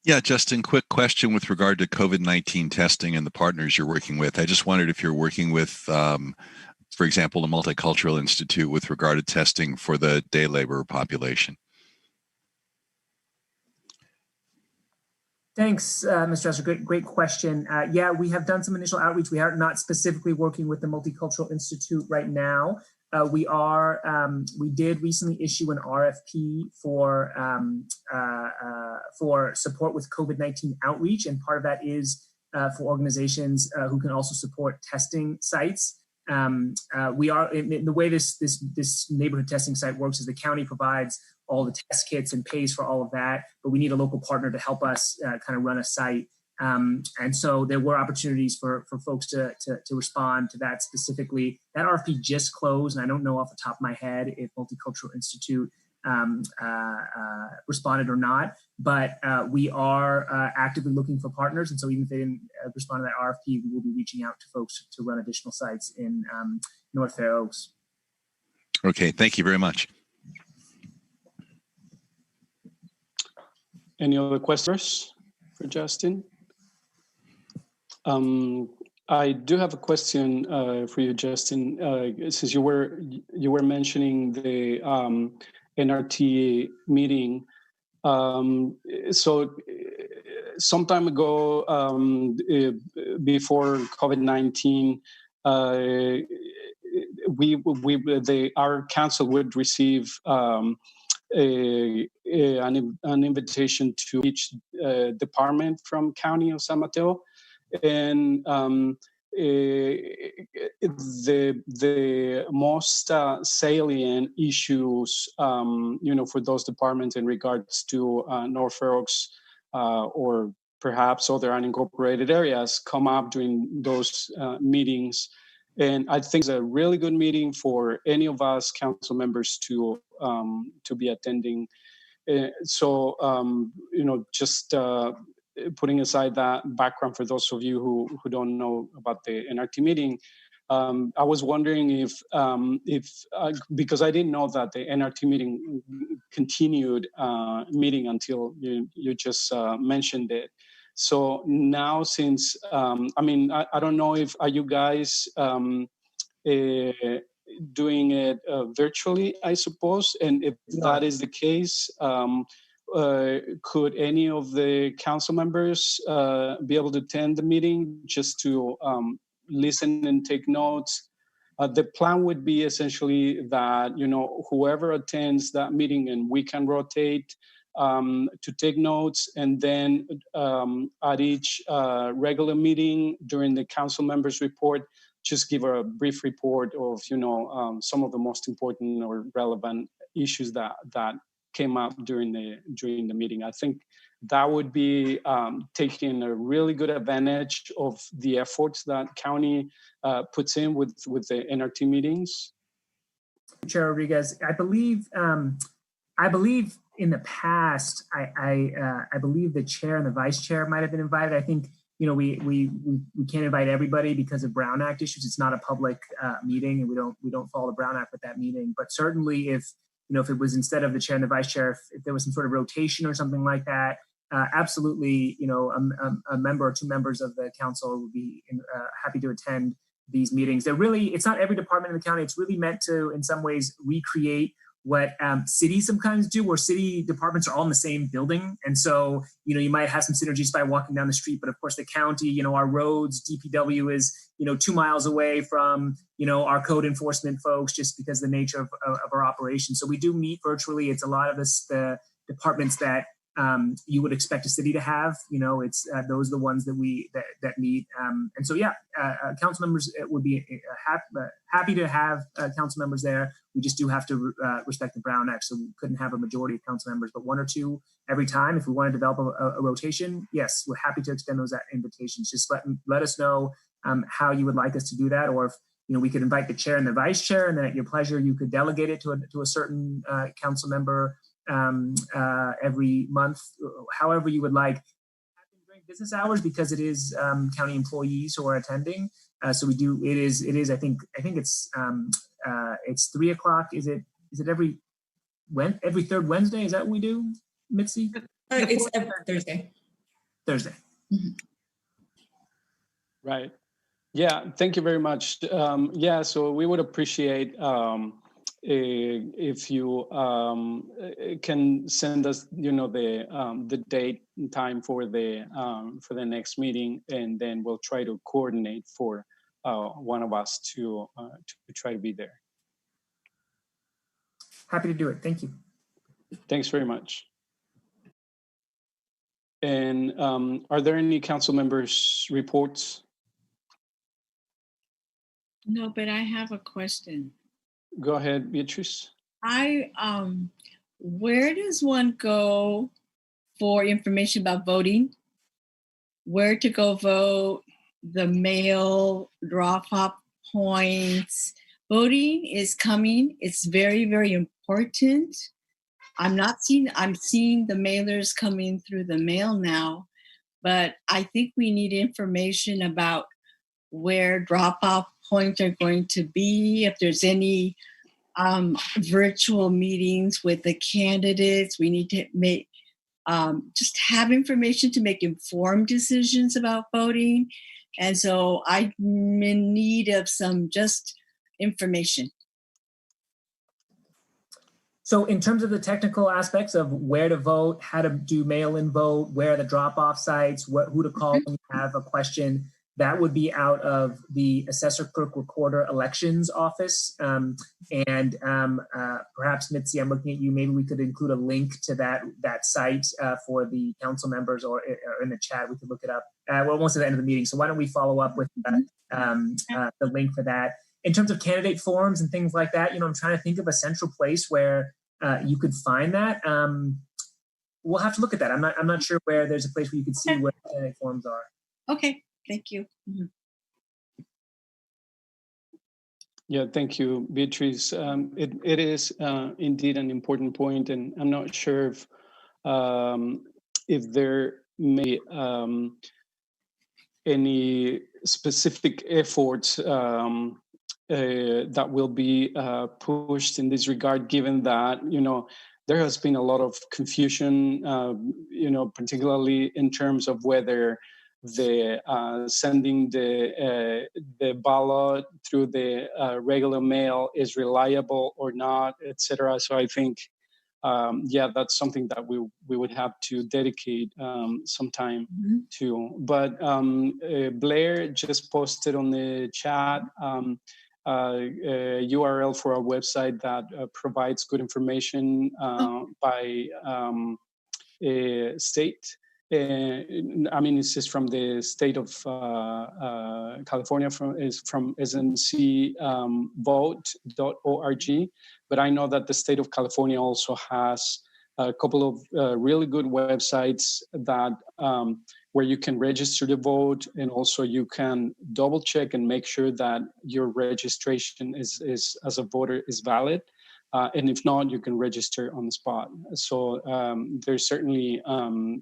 Yeah, Justin, quick question with regard to COVID-19 testing and the partners you're working with. I just wondered if you're working with, for example, the Multicultural Institute with regard to testing for the day laborer population. Thanks, Mr. Esser. Great question. Yeah, we have done some initial outreach. We are not specifically working with the Multicultural Institute right now. We did recently issue an RFP for support with COVID-19 outreach, and part of that is for organizations who can also support testing sites. We are in the way this neighborhood testing site works is the county provides all the test kits and pays for all of that, but we need a local partner to help us kind of run a site. And so there were opportunities for folks to respond to that specifically. That RFP just closed, and I don't know off the top of my head if Multicultural Institute responded or not, but we are actively looking for partners. And so even if they didn't respond to that RFP, we will be reaching out to folks to run additional sites in North Fair Oaks. Okay, thank you very much. Any other questions for Justin? I do have a question for you, Justin. Since you were mentioning the NRT meeting, so some time ago, before COVID-19, our council would receive an invitation to each department from County of San Mateo, and the most salient issues, for those departments in regards to North Fair Oaks or perhaps other unincorporated areas come up during those meetings. And I think it's a really good meeting for any of us council members to be attending. Just putting aside that background for those of you who don't know about the NRT meeting, I was wondering if because I didn't know that the NRT meeting continued meeting until you just mentioned it. So now, since I don't know if are you guys doing it virtually, I suppose, and if that is the case, could any of the council members be able to attend the meeting just to listen and take notes? The plan would be essentially that whoever attends that meeting, and we can rotate to take notes, and then at each regular meeting during the council members report, just give a brief report of some of the most important or relevant issues that came up during the meeting. I think that would be taking a really good advantage of the efforts that county puts in with the NRT meetings. Chair Rodriguez, I believe in the past, I believe the chair and the vice chair might have been invited. I think we can't invite everybody because of Brown Act issues. It's not a public meeting, and we don't follow the Brown Act with that meeting. But certainly, if it was instead of the chair and the vice chair, if there was some sort of rotation or something like that, absolutely, a member or two members of the council would be happy to attend these meetings. It's not every department in the county. It's really meant to, in some ways, recreate what cities sometimes do, where city departments are all in the same building. And so, you might have some synergies by walking down the street, but of course the county, our roads, DPW is, 2 miles away from, our code enforcement folks, just because of the nature of our operation. So we do meet virtually. It's a lot of the departments that you would expect a city to have. It's those are the ones that that meet. And so, council members would be happy to have council members there. We just do have to respect the Brown Act, so we couldn't have a majority of council members, but one or two every time. If we want to develop a rotation, yes, we're happy to extend those invitations. Just let us know how you would like us to do that, or if we could invite the chair and the vice chair, and then at your pleasure you could delegate it to a certain council member every month, however you would like. During business hours, because it is county employees who are attending. So we do. It is. I think it's 3 o'clock. Is it every third Wednesday? Is that what we do, Mitzi? It's every Thursday. Thursday. Mm-hmm. Right. Yeah. Thank you very much. So we would appreciate if you can send us, the date and time for the next meeting, and then we'll try to coordinate for one of us to try to be there. Happy to do it. Thank you. Thanks very much. And are there any council members' reports? No, but I have a question. Go ahead, Beatrice. Where does one go for information about voting? Where to go vote? The mail drop-off points. Voting is coming. It's very, very important. I'm seeing the mailers coming through the mail now, but I think we need information about where drop-off points are going to be, if there's any virtual meetings with the candidates. We need to make just have information to make informed decisions about voting. And so I'm in need of some just information. So in terms of the technical aspects of where to vote, how to do mail-in vote, where are the drop-off sites, who to call when you have a question, that would be out of the Assessor Clerk Recorder Elections Office. Perhaps, Mitzi, I'm looking at you, maybe we could include a link to that site for the council members, or in the chat, we could look it up. We're almost at the end of the meeting, so why don't we follow up with the link for that. In terms of candidate forums and things like that, I'm trying to think of a central place where you could find that. We'll have to look at that. I'm not sure where there's a place where you could see where candidate forums are. Okay, thank you. Yeah, thank you, Beatrice. It is indeed an important point, and I'm not sure if there may any specific efforts that will be pushed in this regard, given that, there has been a lot of confusion, particularly in terms of whether the sending the ballot through the regular mail is reliable or not, etc. So I think, that's something that we would have to dedicate some time to. But Blair just posted on the chat URL for our website that provides good information by state. It's just from the state of California, from smcvote.org. But I know that the state of California also has a couple of really good websites that where you can register to vote, and also you can double check and make sure that your registration is as a voter is valid. And if not, you can register on the spot. So there's certainly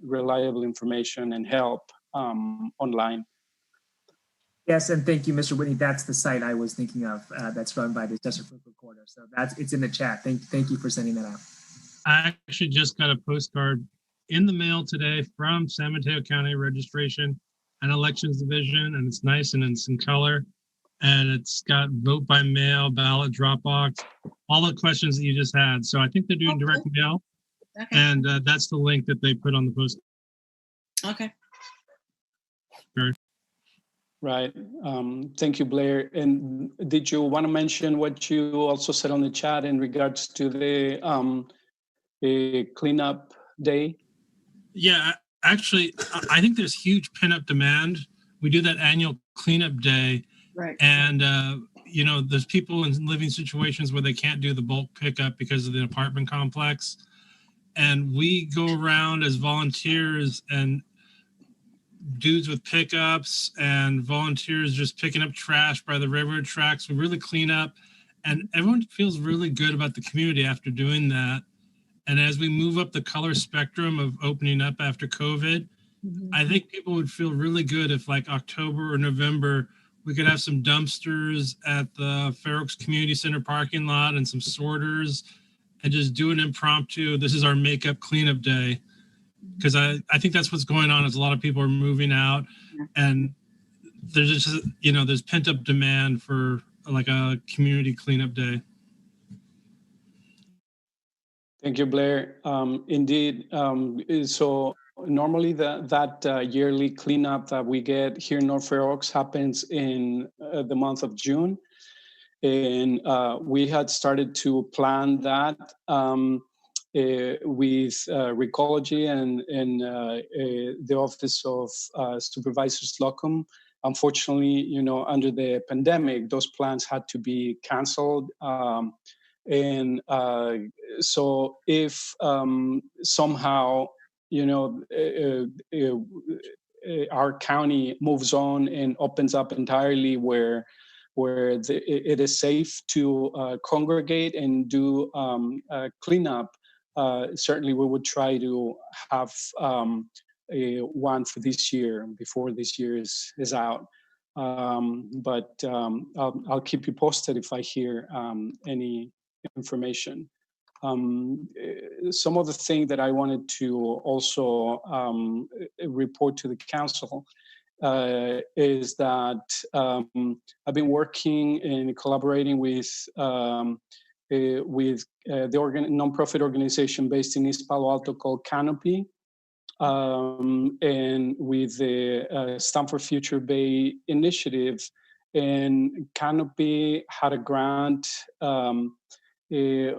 reliable information and help online. Yes, and thank you, Mr. Whitney. That's the site I was thinking of. That's run by the Assessor Clerk Recorder. So it's in the chat. Thank you for sending that out. I actually just got a postcard in the mail today from San Mateo County Registration and Elections Division, and it's nice and it's in color. And it's got vote by mail, ballot drop box, all the questions that you just had. So I think they're doing direct mail. Okay. And that's the link that they put on the post. Okay. Sure. Right. Thank you, Blair. And did you want to mention what you also said on the chat in regards to the cleanup day? Yeah, actually, I think there's huge pent-up demand. We do that annual cleanup day. Right. And, there's people in living situations where they can't do the bulk pickup because of the apartment complex. And we go around as volunteers, and dudes with pickups and volunteers just picking up trash by the railroad tracks. We really clean up, and everyone feels really good about the community after doing that. And as we move up the color spectrum of opening up after COVID, I think people would feel really good if, like, October or November, we could have some dumpsters at the Fair Oaks Community Center parking lot and some sorters, and just do an impromptu, this is our makeup cleanup day. Because I think that's what's going on, is a lot of people are moving out, and there's just, there's pent up demand for like a community cleanup day. Thank you, Blair. Indeed. So normally that yearly cleanup that we get here in North Fair Oaks happens in the month of June. And we had started to plan that with Recology and the Office of Supervisors Locum. Unfortunately, under the pandemic, those plans had to be canceled. And so if somehow, our county moves on and opens up entirely where it is safe to congregate and do cleanup, certainly we would try to have one for this year before this year is out. But I'll keep you posted if I hear any information. Some of the things that I wanted to also report to the council is that I've been working and collaborating with the nonprofit organization based in East Palo Alto called Communtiy, and with the Stanford Future Bay initiative. And Communtiy had a grant where they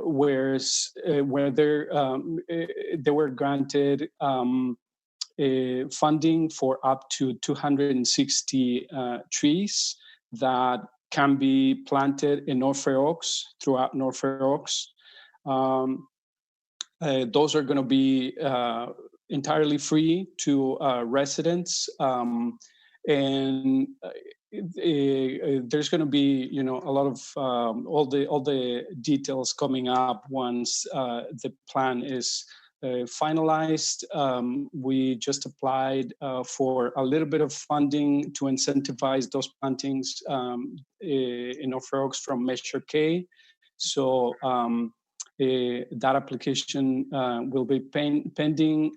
were granted funding for up to 260 trees that can be planted in North Fair Oaks, throughout North Fair Oaks. Those are going to be entirely free to residents, and there's going to be, a lot of all the details coming up once the plan is finalized. We just applied for a little bit of funding to incentivize those plantings in North Fair Oaks from Measure K. So that application will be pending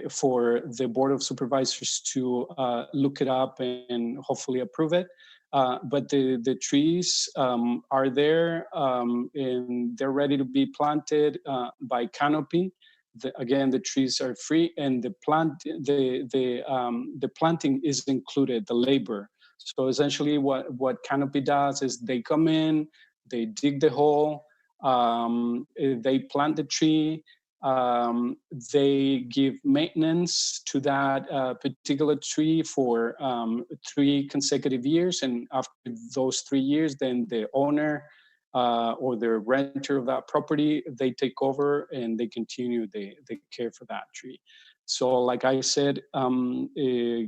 for the Board of Supervisors to look it up and hopefully approve it. But the trees are there, and they're ready to be planted by Communtiy. Again, the trees are free, and the planting is included, the labor. So essentially, what Communtiy does is they come in, they dig the hole, they plant the tree. They give maintenance to that particular tree for 3 consecutive years, and after those 3 years, then the owner or the renter of that property, they take over and they continue the care for that tree. So like I said, the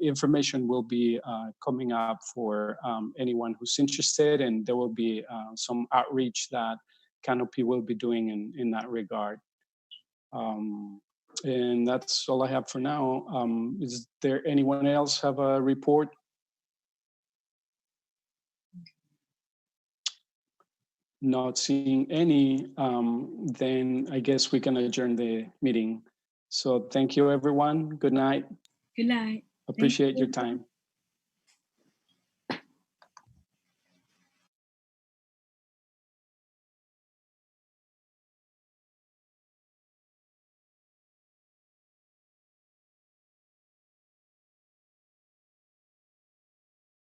information will be coming up for anyone who's interested, and there will be some outreach that Communtiy will be doing in that regard. And that's all I have for now. Is there anyone else have a report? Not seeing any, then I guess we can adjourn the meeting. So thank you, everyone. Good night. Good night. Appreciate your time.